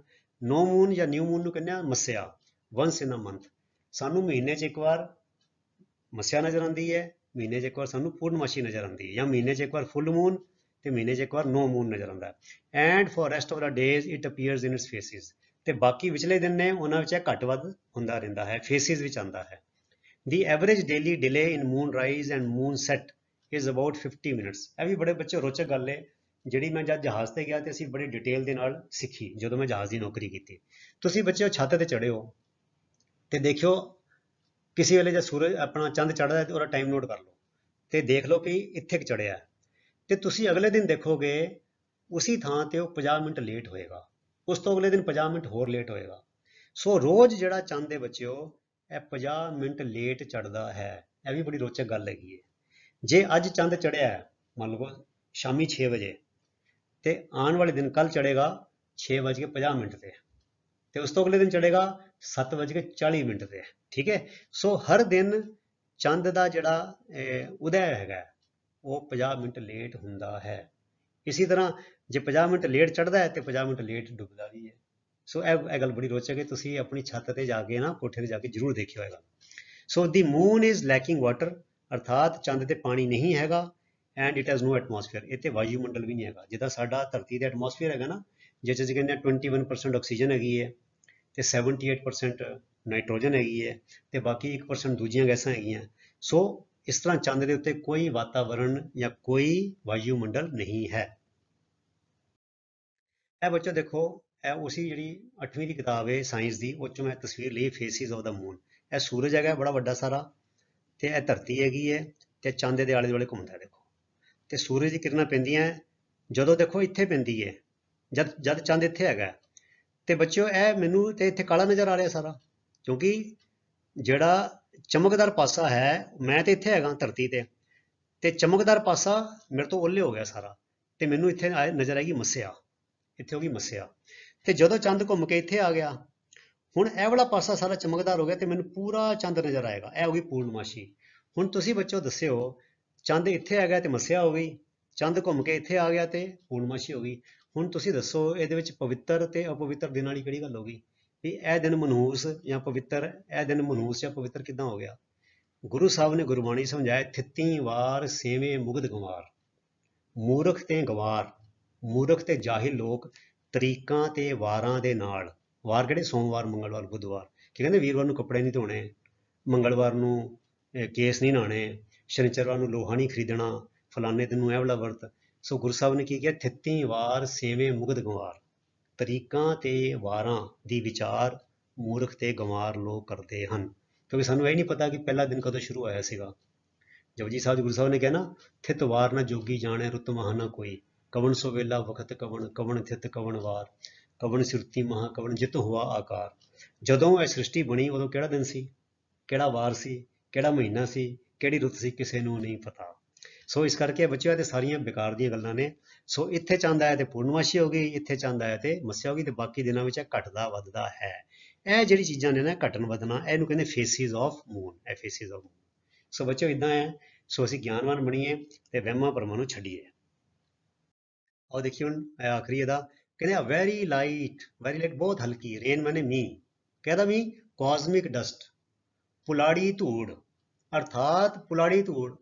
ਨੋ ਮੂਨ ਜਾਂ ਨਿਊ ਮੂਨ ਨੂੰ ਕਹਿੰਦੇ ਹਾਂ ਮੱਸਿਆ, ਵੰਸ ਇਨ ਅ ਮੰਥ। ਸਾਨੂੰ ਮਹੀਨੇ 'ਚ ਇੱਕ ਵਾਰ ਮੱਸਿਆ ਨਜ਼ਰ ਆਉਂਦੀ ਹੈ, ਮਹੀਨੇ 'ਚ ਇੱਕ ਵਾਰ ਸਾਨੂੰ ਪੂਰਨਮਾਸ਼ੀ ਨਜ਼ਰ ਆਉਂਦੀ ਹੈ, ਜਾਂ ਮਹੀਨੇ 'ਚ ਇੱਕ ਵਾਰ ਫੁੱਲ ਮੂਨ ਤੇ ਮਹੀਨੇ 'ਚ ਇੱਕ ਵਾਰ ਨੋ ਮੂਨ ਨਜ਼ਰ ਆਉਂਦਾ ਹੈ। And for rest of the days it appears in its phases, ਤੇ ਬਾਕੀ ਵਿਚਲੇ ਦਿਨ ਨੇ ਉਹਨਾਂ ਵਿੱਚ ਇਹ ਘੱਟ ਵੱਧ ਹੁੰਦਾ ਰਹਿੰਦਾ ਹੈ, ਫੇਸਿਸ ਵਿੱਚ ਆਉਂਦਾ ਹੈ। The average daily delay in moon rise and moon set is about 50 minutes. ਇਹ ਵੀ ਬੜੇ ਬੱਚੇ ਰੋਚਕ ਗੱਲ ਹੈ, ਜਿਹੜੀ ਮੈਂ ਜਦ ਜਹਾਜ਼ ਤੇ ਗਿਆ ਤੇ ਅਸੀਂ ਬੜੀ ਡਿਟੇਲ ਦੇ ਨਾਲ ਸਿੱਖੀ ਜਦੋਂ ਮੈਂ ਜਹਾਜ਼ ਦੀ ਨੌਕਰੀ ਕੀਤੀ। ਤੁਸੀਂ ਬੱਚਿਓ ਛੱਤ ਤੇ ਚੜ੍ਹੇ ਹੋ ਤੇ ਦੇਖਿਓ ਕਿਸੇ ਵੇਲੇ ਜਦ ਸੂਰਜ ਆਪਣਾ ਚੰਦ ਚੜ੍ਹਦਾ ਹੈ ਤੇ ਉਹਦਾ ਟਾਈਮ ਨੋਟ ਕਰ ਲਓ ਤੇ ਦੇਖ ਲਓ ਕਿ ਇੱਥੇ ਕਿ ਚੜ੍ਹਿਆ, ਤੇ ਤੁਸੀਂ ਅਗਲੇ ਦਿਨ ਦੇਖੋਗੇ ਉਸੀ ਥਾਂ ਤੇ ਉਹ 50 ਮਿੰਟ ਲੇਟ ਹੋਏਗਾ, ਉਸ ਤੋਂ ਅਗਲੇ ਦਿਨ 50 ਮਿੰਟ ਹੋਰ ਲੇਟ ਹੋਏਗਾ। ਸੋ ਰੋਜ਼ ਜਿਹੜਾ ਚੰਦ ਦੇ ਬੱਚਿਓ ਇਹ 50 ਮਿੰਟ ਲੇਟ ਚੜ੍ਹਦਾ ਹੈ। ਇਹ ਵੀ ਬੜੀ ਰੋਚਕ ਗੱਲ ਹੈਗੀ ਹੈ। ਜੇ ਅੱਜ ਚੰਦ ਚੜ੍ਹਿਆ ਹੈ ਮੰਨ ਲਓ ਸ਼ਾਮੀ 6 ਵਜੇ, ਤੇ ਆਉਣ ਵਾਲੇ ਦਿਨ ਕੱਲ ਚੜ੍ਹੇਗਾ 6:50 ਤੇ, ਤੇ ਉਸ ਤੋਂ ਅਗਲੇ ਦਿਨ ਚੜ੍ਹੇਗਾ 7:40 ਤੇ। ਠੀਕ ਹੈ। ਸੋ ਹਰ ਦਿਨ ਚੰਦ ਦਾ ਜਿਹੜਾ ਉਦੈ ਹੈਗਾ ਉਹ 50 ਮਿੰਟ ਲੇਟ ਹੁੰਦਾ ਹੈ। ਇਸੇ ਤਰ੍ਹਾਂ ਜੇ 50 ਮਿੰਟ ਲੇਟ ਚੜ੍ਹਦਾ ਹੈ ਤੇ 50 ਮਿੰਟ ਲੇਟ ਡੁੱਬਦਾ ਵੀ ਹੈ। ਸੋ ਇਹ ਗੱਲ ਬੜੀ ਰੋਚਕ ਹੈ, ਤੁਸੀਂ ਆਪਣੀ ਛੱਤ ਤੇ ਜਾ ਕੇ ਨਾ, ਕੋਠੇ ਤੇ ਜਾ ਕੇ ਜ਼ਰੂਰ ਦੇਖਿਆ ਹੋਏਗਾ। So the moon is lacking water, ਅਰਥਾਤ ਚੰਦ ਤੇ ਪਾਣੀ ਨਹੀਂ ਹੈਗਾ। And it has no atmosphere, ਇਹ ਤੇ ਵਾਯੂਮੰਡਲ ਵੀ ਨਹੀਂ ਹੈਗਾ। ਜਿੱਦਾਂ ਸਾਡਾ ਧਰਤੀ ਦਾ ਐਟਮੋਸਫੇਅਰ ਹੈਗਾ ਨਾ, ਜਿਸ 'ਚ ਅਸੀਂ ਕਹਿੰਦੇ ਹਾਂ 21% ਆਕਸੀਜਨ ਹੈਗੀ ਹੈ ਤੇ 78% ਨਾਈਟ੍ਰੋਜਨ ਹੈਗੀ ਹੈ ਤੇ ਬਾਕੀ 1% ਦੂਜੀਆਂ ਗੈਸਾਂ ਹੈਗੀਆਂ। ਸੋ ਇਸ ਤਰ੍ਹਾਂ ਚੰਦ ਦੇ ਉੱਤੇ ਕੋਈ ਵਾਤਾਵਰਣ ਜਾਂ ਕੋਈ ਵਾਯੂਮੰਡਲ ਨਹੀਂ ਹੈ। ਇਹ ਬੱਚੋ ਦੇਖੋ, ਇਹ ਉਸੀ ਜਿਹੜੀ 8ਵੀਂ ਦੀ ਕਿਤਾਬ ਹੈ ਸਾਇੰਸ ਦੀ, ਉਹ 'ਚੋਂ ਮੈਂ ਤਸਵੀਰ ਲਈ ਫੇਸਿਸ ਆਫ ਦਾ ਮੂਨ। ਇਹ ਸੂਰਜ ਹੈਗਾ ਬੜਾ ਵੱਡਾ ਸਾਰਾ, ਤੇ ਇਹ ਧਰਤੀ ਹੈਗੀ ਹੈ ਤੇ ਚੰਦ ਦੇ ਆਲੇ ਦੁਆਲੇ ਘੁੰਮਦਾ। ਦੇਖੋ, ਤੇ ਸੂਰਜ ਦੀ ਕਿਰਨਾਂ ਪੈਂਦੀਆਂ ਜਦੋਂ ਦੇਖੋ ਇੱਥੇ ਪੈਂਦੀ ਹੈ, ਜਦ ਚੰਦ ਇੱਥੇ ਹੈਗਾ, ਤੇ ਬੱਚਿਓ ਇਹ ਮੈਨੂੰ ਤੇ ਇੱਥੇ ਕਾਲਾ ਨਜ਼ਰ ਆ ਰਿਹਾ ਸਾਰਾ, ਕਿਉਂਕਿ ਜਿਹੜਾ ਚਮਕਦਾਰ ਪਾਸਾ ਹੈ, ਮੈਂ ਤੇ ਇੱਥੇ ਹੈਗਾ ਧਰਤੀ ਤੇ ਚਮਕਦਾਰ ਪਾਸਾ ਮੇਰੇ ਤੋਂ ਓਹਲੇ ਹੋ ਗਿਆ ਸਾਰਾ, ਤੇ ਮੈਨੂੰ ਇੱਥੇ ਨਜ਼ਰ ਆਏਗੀ ਮੱਸਿਆ, ਇੱਥੇ ਹੋ ਗਈ ਮੱਸਿਆ। ਤੇ ਜਦੋਂ ਚੰਦ ਘੁੰਮ ਕੇ ਇੱਥੇ ਆ ਗਿਆ, ਹੁਣ ਇਹ ਵਾਲਾ ਪਾਸਾ ਸਾਰਾ ਚਮਕਦਾਰ ਹੋ ਗਿਆ ਤੇ ਮੈਨੂੰ ਪੂਰਾ ਚੰਦ ਨਜ਼ਰ ਆਏਗਾ, ਇਹ ਹੋ ਗਈ ਪੂਰਨਮਾਸ਼ੀ। ਹੁਣ ਤੁਸੀਂ ਬੱਚੋ ਦੱਸਿਓ, ਚੰਦ ਇੱਥੇ ਆ ਗਿਆ ਤੇ ਮੱਸਿਆ ਹੋ ਗਈ, ਚੰਦ ਘੁੰਮ ਕੇ ਇੱਥੇ ਆ ਗਿਆ ਤੇ ਪੂਰਨਮਾਸ਼ੀ ਹੋ ਗਈ। ਹੁਣ ਤੁਸੀਂ ਦੱਸੋ ਇਹਦੇ ਵਿੱਚ ਪਵਿੱਤਰ ਤੇ ਅਪਵਿੱਤਰ ਦਿਨ ਵਾਲੀ ਕਿਹੜੀ ਗੱਲ ਹੋ ਗਈ, ਵੀ ਇਹ ਦਿਨ ਮਨਹੂਸ ਜਾਂ ਪਵਿੱਤਰ, ਇਹ ਦਿਨ ਮਨਹੂਸ ਜਾਂ ਪਵਿੱਤਰ ਕਿੱਦਾਂ ਹੋ ਗਿਆ। ਗੁਰੂ ਸਾਹਿਬ ਨੇ ਗੁਰਬਾਣੀ ਸਮਝਾਇਆ, ਥਿੱਤੀ ਵਾਰ ਸੇਵੇਂ ਮੁਗਧ ਗੰਵਾਰ, ਮੂਰਖ ਤੇ ਗਵਾਰ, ਮੂਰਖ ਤੇ ਜਾਹਿਲ ਲੋਕ ਤਰੀਕਾਂ ਤੇ ਵਾਰਾਂ ਦੇ ਨਾਲ। ਵਾਰ ਕਿਹੜੇ? ਸੋਮਵਾਰ, ਮੰਗਲਵਾਰ, ਬੁੱਧਵਾਰ। ਕੀ ਕਹਿੰਦੇ? ਵੀਰਵਾਰ ਨੂੰ ਕੱਪੜੇ ਨਹੀਂ ਧੋਣੇ, ਮੰਗਲਵਾਰ ਨੂੰ ਕੇਸ ਨਹੀਂ ਨਹਾਣੇ, ਸ਼ਨੀਚਰਵਾਰ ਨੂੰ ਲੋਹਾ ਨਹੀਂ ਖਰੀਦਣਾ, ਫਲਾਣੇ ਦਿਨ ਨੂੰ ਇਹ ਵਾਲਾ ਵਰਤ। ਸੋ ਗੁਰੂ ਸਾਹਿਬ ਨੇ ਕੀ ਕਿਹਾ? ਥਿੱਤੀ ਵਾਰ ਸੇਵੇਂ ਮੁਗਧ ਗੰਵਾਰ। ਤਰੀਕਾਂ ਤੇ ਵਾਰਾਂ ਦੀ ਵਿਚਾਰ ਮੂਰਖ ਤੇ ਗੰਵਾਰ ਲੋਕ ਕਰਦੇ ਹਨ, ਕਿਉਂਕਿ ਸਾਨੂੰ ਇਹ ਨਹੀਂ ਪਤਾ ਕਿ ਪਹਿਲਾ ਦਿਨ ਕਦੋਂ ਸ਼ੁਰੂ ਹੋਇਆ ਸੀਗਾ। ਜਪਜੀ ਸਾਹਿਬ ਗੁਰੂ ਸਾਹਿਬ ਨੇ ਕਿਹਾ ਨਾ, ਥਿਤ ਵਾਰ ਨਾ ਜੋਗੀ ਜਾਣੇ, ਰੁੱਤ ਮਹਾ ਨਾ ਕੋਈ, ਕਵਣ ਸੋ ਵੇਲਾ ਵਖਤ ਕਵਣ, ਕਵਣ ਥਿਤ ਕਵਣ ਵਾਰ, ਕਵਣ ਸੁਰਤੀ ਮਹਾ ਕਵਣ, ਜਿਤ ਹੋਆ ਆਕਾਰ। ਜਦੋਂ ਇਹ ਸ੍ਰਿਸ਼ਟੀ ਬਣੀ ਉਦੋਂ ਕਿਹੜਾ ਦਿਨ ਸੀ, ਕਿਹੜਾ ਵਾਰ ਸੀ, ਕਿਹੜਾ ਮਹੀਨਾ ਸੀ, ਕਿਹੜੀ ਰੁੱਤ ਸੀ, ਕਿਸੇ ਨੂੰ ਨਹੀਂ ਪਤਾ। ਸੋ ਇਸ ਕਰਕੇ ਬੱਚਿਓ, ਤੇ ਸਾਰੀਆਂ ਬੇਕਾਰ ਦੀਆਂ ਗੱਲਾਂ ਨੇ। ਸੋ ਇੱਥੇ ਚੰਦ ਆਇਆ ਤੇ ਪੂਰਨਮਾਸ਼ੀ ਹੋ ਗਈ, ਇੱਥੇ ਚੰਦ ਆਇਆ ਤੇ ਮੱਸਿਆ ਹੋ ਗਈ, ਤੇ ਬਾਕੀ ਦਿਨਾਂ ਵਿੱਚ ਘਟਦਾ ਵੱਧਦਾ ਹੈ। ਇਹ ਜਿਹੜੀ ਚੀਜ਼ਾਂ ਨੇ ਨਾ, ਘਟਣ ਵਧਣਾ, ਇਹਨੂੰ ਕਹਿੰਦੇ ਫੇਸਿਸ ਆਫ ਮੂਨ। ਇਹ ਫੇਸਿਸ ਆਫ ਮੂਨ। ਸੋ ਬੱਚਿਓ ਇਦਾਂ ਹੈ। ਸੋ ਅਸੀਂ ਗਿਆਨਵਾਨ ਬਣੀਏ ਤੇ ਵਹਿਮਾਂ ਭਰਮਾਂ ਨੂੰ ਛੱਡੀਏ। ਆਓ ਦੇਖੀਏ ਹੁਣ ਆਖਰੀ ਇਹਦਾ, ਕਹਿੰਦੇ ਵੈਰੀ ਲਾਈਟ, ਵੈਰੀ ਲਾਈਟ ਬਹੁਤ ਹਲਕੀ, ਰੇਨ ਮਾਨੇ ਮੀਂਹ, ਕਹਿੰਦਾ ਮੀਂਹ, ਕਾਸਮਿਕ ਡਸਟ, ਪੁਲਾੜੀ ਧੂੜ, ਅਰਥਾਤ ਪੁਲਾੜੀ ਧੂੜ,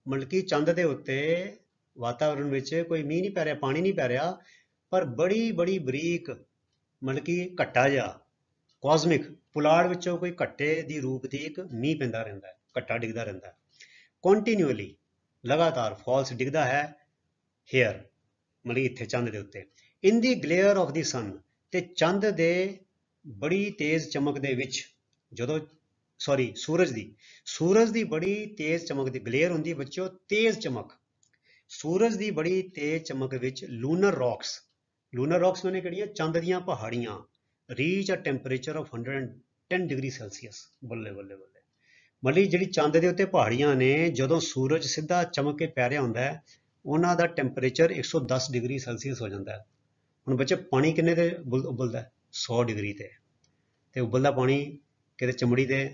ਮਤਲਬ ਕਿ ਚੰਦ ਦੇ ਉੱਤੇ ਵਾਤਾਵਰਣ ਵਿੱਚ ਕੋਈ ਮੀਂਹ ਨਹੀਂ ਪੈ ਰਿਹਾ, ਪਾਣੀ ਨਹੀਂ ਪੈ ਰਿਹਾ, ਪਰ ਬੜੀ ਬੜੀ ਬਰੀਕ, ਮਤਲਬ ਕਿ ਘੱਟਾ ਜਿਹਾ, ਕਾਸਮਿਕ, ਪੁਲਾੜ ਵਿੱਚੋਂ ਕੋਈ ਘੱਟੇ ਦੀ ਰੂਪ ਦੀ ਇੱਕ ਮੀਂਹ ਪੈਂਦਾ ਰਹਿੰਦਾ ਹੈ, ਘੱਟਾ ਡਿੱਗਦਾ ਰਹਿੰਦਾ ਹੈ। ਕੰਟੀਨਿਊਅਲੀ, ਲਗਾਤਾਰ, ਫਾਲਸ ਡਿੱਗਦਾ ਹੈ ਹੇਅਰ, ਮਤਲਬ ਇੱਥੇ ਚੰਦ ਦੇ ਉੱਤੇ। ਇਨ ਦੀ ਗਲੇਅਰ ਆਫ ਦੀ ਸਨ, ਤੇ ਚੰਦ ਦੇ ਬੜੀ ਤੇਜ਼ ਚਮਕ ਦੇ ਵਿੱਚ, ਜਦੋਂ ਸੂਰਜ ਦੀ ਬੜੀ ਤੇਜ਼ ਚਮਕ ਦੀ, ਗਲੇਅਰ ਹੁੰਦੀ ਬੱਚਿਓ ਤੇਜ਼ ਚਮਕ, ਸੂਰਜ ਦੀ ਬੜੀ ਤੇਜ਼ ਚਮਕ ਵਿੱਚ ਲੂਨਰ ਰੌਕਸ ਮੈਨੇ ਕਿਹੜੀਆਂ? ਚੰਦ ਦੀਆਂ ਪਹਾੜੀਆਂ, reach a temperature of 110 degree Celsius. ਬੱਲੇ ਬੱਲੇ ਬੱਲੇ। ਮਤਲਬ ਜਿਹੜੀ ਚੰਦ ਦੇ ਉੱਤੇ ਪਹਾੜੀਆਂ ਨੇ, ਜਦੋਂ ਸੂਰਜ ਸਿੱਧਾ ਚਮਕ ਕੇ ਪੈ ਰਿਹਾ ਹੁੰਦਾ ਹੈ, ਉਹਨਾਂ ਦਾ ਟੈਂਪਰੇਚਰ 110 ਡਿਗਰੀ ਸੈਲਸੀਅਸ ਹੋ ਜਾਂਦਾ ਹੈ। ਹੁਣ ਬੱਚੇ ਪਾਣੀ ਕਿੰਨੇ ਤੇ ਉਬਲਦਾ? 100 ਡਿਗਰੀ ਤੇ ਉਬਲਦਾ ਪਾਣੀ ਕਿਤੇ ਚਮੜੀ ਤੇ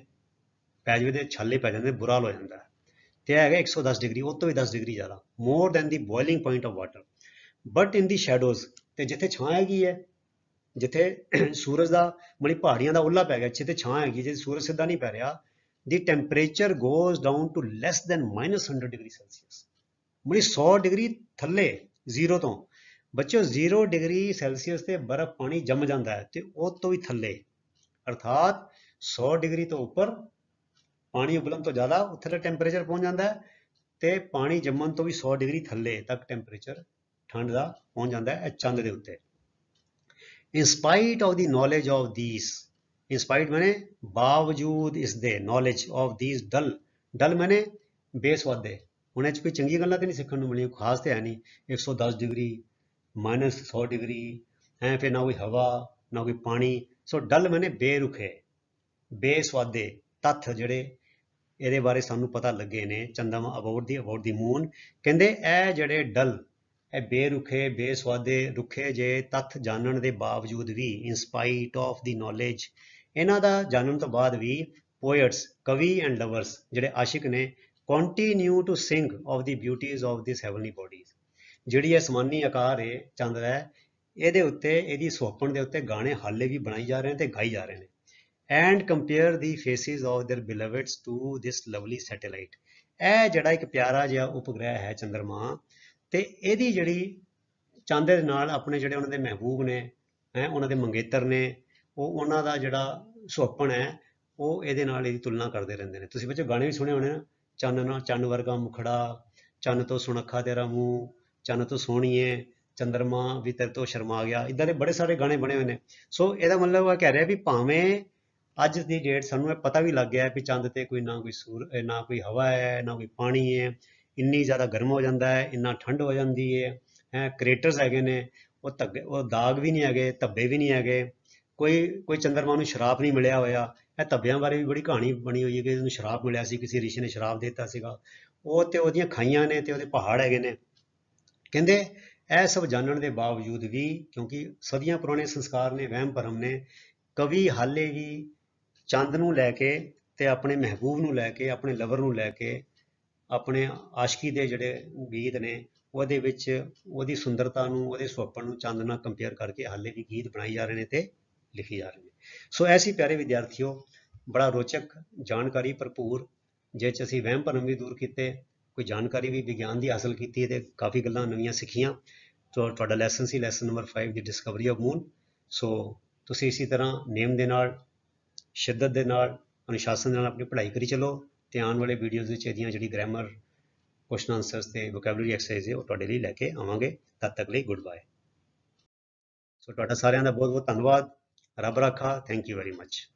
ਪੈ ਜਾਵੇ ਤੇ ਛਾਲੇ ਪੈ ਜਾਂਦੇ, ਬੁਰਾ ਹਾਲ ਹੋ ਜਾਂਦਾ। ਤੇ ਇਹ ਹੈਗਾ 110 ਡਿਗਰੀ, ਉਹ ਤੋਂ ਵੀ 10 ਡਿਗਰੀ ਜ਼ਿਆਦਾ, more than the boiling point of water. But in ਦੀ ਸ਼ੈਡੋਜ਼, ਤੇ ਜਿੱਥੇ ਛਾਂ ਹੈਗੀ ਹੈ, ਜਿੱਥੇ ਸੂਰਜ ਦਾ ਮਤਲਬ ਪਹਾੜੀਆਂ ਦਾ ਉੱਲਾ ਪੈ ਗਿਆ, ਜਿੱਥੇ ਛਾਂ ਹੈਗੀ, ਜੇ ਸੂਰਜ ਸਿੱਧਾ ਨਹੀਂ ਪੈ ਰਿਹਾ, the temperature goes down to less than -100 degree Celsius. ਮਤਲਬ 100 ਡਿਗਰੀ ਥੱਲੇ, ਜ਼ੀਰੋ ਤੋਂ। ਬੱਚਿਓ 0 ਡਿਗਰੀ ਸੈਲਸੀਅਸ ਤੇ ਬਰਫ਼ ਪਾਣੀ ਜੰਮ ਜਾਂਦਾ ਹੈ, ਤੇ ਉਹ ਤੋਂ ਵੀ ਥੱਲੇ, ਅਰਥਾਤ 100 ਡਿਗਰੀ ਤੋਂ ਉੱਪਰ ਪਾਣੀ ਉਬਲਣ ਤੋਂ ਜ਼ਿਆਦਾ ਉੱਥੇ ਦਾ ਟੈਂਪਰੇਚਰ ਪਹੁੰਚ ਜਾਂਦਾ ਹੈ, ਤੇ ਪਾਣੀ ਜੰਮਣ ਤੋਂ ਵੀ 100 ਡਿਗਰੀ ਥੱਲੇ ਤੱਕ ਟੈਂਪਰੇਚਰ ਠੰਡ ਦਾ ਪਹੁੰਚ ਜਾਂਦਾ ਹੈ ਚੰਦ ਦੇ ਉੱਤੇ। In spite of the knowledge of these, in spite ਮੈਨੇ ਬਾਵਜੂਦ ਇਸ ਦੇ, ਨੌਲੇਜ ਆਫ ਥੀਸ ਡਲ ਮੈਨੇ ਬੇਸਵਾਦੇ। ਹੁਣ ਇਹ 'ਚ ਕੋਈ ਚੰਗੀ ਗੱਲਾਂ ਤਾਂ ਨਹੀਂ ਸਿੱਖਣ ਨੂੰ ਮਿਲੀਆਂ, ਖਾਸ ਤਾਂ ਹੈ ਨਹੀਂ। 110 ਡਿਗਰੀ, -100 ਡਿਗਰੀ ਹੈ, ਫਿਰ ਨਾ ਕੋਈ ਹਵਾ ਨਾ ਕੋਈ ਪਾਣੀ। ਸੋ ਡਲ ਮੈਨੇ ਬੇਰੁਖੇ, ਬੇਸਵਾਦੇ ਤੱਥ ਜਿਹੜੇ ਇਹਦੇ ਬਾਰੇ ਸਾਨੂੰ ਪਤਾ ਲੱਗੇ ਨੇ, ਚੰਦਰਮਾ ਅਬਾਊਟ ਦੀ ਮੂਨ। ਕਹਿੰਦੇ ਇਹ ਜਿਹੜੇ ਡਲ, ਇਹ ਬੇਰੁਖੇ ਬੇਸਵਾਦੇ ਰੁੱਖੇ ਜੇ ਤੱਥ ਜਾਣਨ ਦੇ ਬਾਵਜੂਦ ਵੀ, ਇਨ ਸਪਾਈਟ ਆਫ ਦੀ ਨੌਲੇਜ, ਇਹਨਾਂ ਦਾ ਜਾਣਨ ਤੋਂ ਬਾਅਦ ਵੀ, ਪੋਇਟਸ, ਕਵੀ ਐਂਡ ਲਵਰਸ, ਜਿਹੜੇ ਆਸ਼ਿਕ ਨੇ, continue to sing of the beauties of this heavenly bodies. ਜਿਹੜੀ ਅਸਮਾਨੀ ਆਕਾਰ ਹੈ ਚੰਦ ਹੈ, ਇਹਦੇ ਉੱਤੇ, ਇਹਦੀ ਸੁਹੱਪਣ ਦੇ ਉੱਤੇ ਗਾਣੇ ਹਾਲੇ ਵੀ ਬਣਾਈ ਜਾ ਰਹੇ ਨੇ ਤੇ ਗਾਈ ਜਾ ਰਹੇ ਨੇ। And compare the faces of their beloveds to this lovely satellite. ਇਹ ਜਿਹੜਾ ਇੱਕ ਪਿਆਰਾ ਜਿਹਾ ਉਪਗ੍ਰਹਿ ਹੈ ਚੰਦਰਮਾ, ਤੇ ਇਹਦੀ ਜਿਹੜੀ ਚੰਦ ਦੇ ਨਾਲ ਆਪਣੇ ਜਿਹੜੇ ਉਹਨਾਂ ਦੇ ਮਹਿਬੂਬ ਨੇ, ਉਹਨਾਂ ਦੇ ਮੰਗੇਤਰ ਨੇ, ਉਹ ਉਹਨਾਂ ਦਾ ਜਿਹੜਾ ਸੁਹੱਪਣ ਹੈ, ਉਹ ਇਹਦੇ ਨਾਲ ਇਹਦੀ ਤੁਲਨਾ ਕਰਦੇ ਰਹਿੰਦੇ ਨੇ। ਤੁਸੀਂ ਬੱਚੇ ਗਾਣੇ ਵੀ ਸੁਣੇ ਹੋਣੇ ਨਾ, ਚੰਨ ਵਰਗਾ ਮੁਖੜਾ, ਚੰਨ ਤੋਂ ਸੁਣੱਖਾ ਤੇਰਾ ਮੂੰਹ, ਚੰਨ ਤੋਂ ਸੋਹਣੀਏ, ਚੰਦਰਮਾ ਵੀ ਤੇਰੇ ਤੋਂ ਸ਼ਰਮਾ ਗਿਆ, ਇੱਦਾਂ ਦੇ ਬੜੇ ਸਾਰੇ ਗਾਣੇ ਬਣੇ ਹੋਏ ਨੇ। ਸੋ ਇਹਦਾ ਮਤਲਬ ਇਹ ਕਹਿ ਰਿਹਾ ਵੀ ਭਾਵੇਂ ਅੱਜ ਦੀ ਡੇਟ ਸਾਨੂੰ ਇਹ ਪਤਾ ਵੀ ਲੱਗ ਗਿਆ ਵੀ ਚੰਦ ਤੇ ਕੋਈ ਨਾ ਕੋਈ ਹਵਾ ਹੈ, ਨਾ ਕੋਈ ਪਾਣੀ ਹੈ, ਇੰਨੀ ਜ਼ਿਆਦਾ ਗਰਮ ਹੋ ਜਾਂਦਾ ਹੈ, ਇੰਨਾ ਠੰਡ ਹੋ ਜਾਂਦੀ ਹੈ, ਕ੍ਰੇਟਰਸ ਹੈਗੇ ਨੇ, ਉਹ ਦਾਗ ਵੀ ਨਹੀਂ ਹੈਗੇ, ਧੱਬੇ ਵੀ ਨਹੀਂ ਹੈਗੇ, ਕੋਈ ਚੰਦਰਮਾ ਨੂੰ ਸ਼ਰਾਪ ਨਹੀਂ ਮਿਲਿਆ ਹੋਇਆ। ਇਹ ਧੱਬਿਆਂ ਬਾਰੇ ਵੀ ਬੜੀ ਕਹਾਣੀ ਬਣੀ ਹੋਈ ਹੈ ਕਿ ਉਹਨੂੰ ਸ਼ਰਾਪ ਮਿਲਿਆ ਸੀ, ਕਿਸੇ ਰਿਸ਼ੀ ਨੇ ਸ਼ਰਾਪ ਦੇ ਦਿੱਤਾ ਸੀਗਾ। ਉਹ ਤੇ ਉਹਦੀਆਂ ਖਾਈਆਂ ਨੇ ਤੇ ਉਹਦੇ ਪਹਾੜ ਹੈਗੇ ਨੇ। ਕਹਿੰਦੇ ਇਹ ਸਭ ਜਾਣਨ ਦੇ ਬਾਵਜੂਦ ਵੀ, ਕਿਉਂਕਿ ਸਦੀਆਂ ਪੁਰਾਣੇ ਸੰਸਕਾਰ ਨੇ, ਵਹਿਮ ਭਰਮ ਨੇ, ਕਵੀ ਹਾਲੇ ਵੀ ਚੰਦ ਨੂੰ ਲੈ ਕੇ ਤੇ ਆਪਣੇ ਮਹਿਬੂਬ ਨੂੰ ਲੈ ਕੇ, ਆਪਣੇ ਲਵਰ ਨੂੰ ਲੈ ਕੇ, ਆਪਣੇ ਆਸ਼ਕੀ ਦੇ ਜਿਹੜੇ ਗੀਤ ਨੇ, ਉਹਦੇ ਵਿੱਚ ਉਹਦੀ ਸੁੰਦਰਤਾ ਨੂੰ, ਉਹਦੇ ਸੁਹੱਪਣ ਨੂੰ ਚੰਦ ਨਾਲ ਕੰਪੇਅਰ ਕਰਕੇ ਹਾਲੇ ਵੀ ਗੀਤ ਬਣਾਈ ਜਾ ਰਹੇ ਨੇ ਤੇ ਲਿਖੀ ਜਾ ਰਹੇ ਨੇ। ਸੋ ਐਸੀ ਪਿਆਰੇ ਵਿਦਿਆਰਥੀਓ, ਬੜਾ ਰੋਚਕ, ਜਾਣਕਾਰੀ ਭਰਪੂਰ, ਜਿਸ 'ਚ ਅਸੀਂ ਵਹਿਮ ਭਰਮ ਵੀ ਦੂਰ ਕੀਤੇ, ਕੋਈ ਜਾਣਕਾਰੀ ਵੀ ਵਿਗਿਆਨ ਦੀ ਹਾਸਲ ਕੀਤੀ ਤੇ ਕਾਫੀ ਗੱਲਾਂ ਨਵੀਆਂ ਸਿੱਖੀਆਂ। ਤੁਹਾਡਾ lesson C lesson number 5 the discovery of moon. ਸੋ ਤੁਸੀਂ ਇਸੇ ਤਰ੍ਹਾਂ ਨੇਮ ਦੇ ਨਾਲ, ਸ਼ਿੱਦਤ ਦੇ ਨਾਲ, ਅਨੁਸ਼ਾਸਨ ਦੇ ਨਾਲ ਆਪਣੀ ਪੜ੍ਹਾਈ ਕਰੀ ਚਲੋ ਤੇ ਆਉਣ ਵਾਲੇ ਵੀਡੀਓਜ਼ ਵਿੱਚ ਇਹਦੀਆਂ ਜਿਹੜੀ ਗ੍ਰਾਮਰ, ਕੁਐਸਚਨ ਆਨਸਰਸ ਤੇ ਵੋਕੈਬਲਰੀ ਐਕਸਰਸਾਈਜ਼ ਹੈ ਉਹ ਤੁਹਾਡੇ ਲਈ ਲੈ ਕੇ ਆਵਾਂਗੇ। ਤਦ ਤੱਕ ਲਈ ਗੁੱਡ ਬਾਏ। ਸੋ ਤੁਹਾਡਾ ਸਾਰਿਆਂ ਦਾ ਬਹੁਤ ਬਹੁਤ ਧੰਨਵਾਦ। ਰੱਬ ਰਾਖਾ। Thank you very much.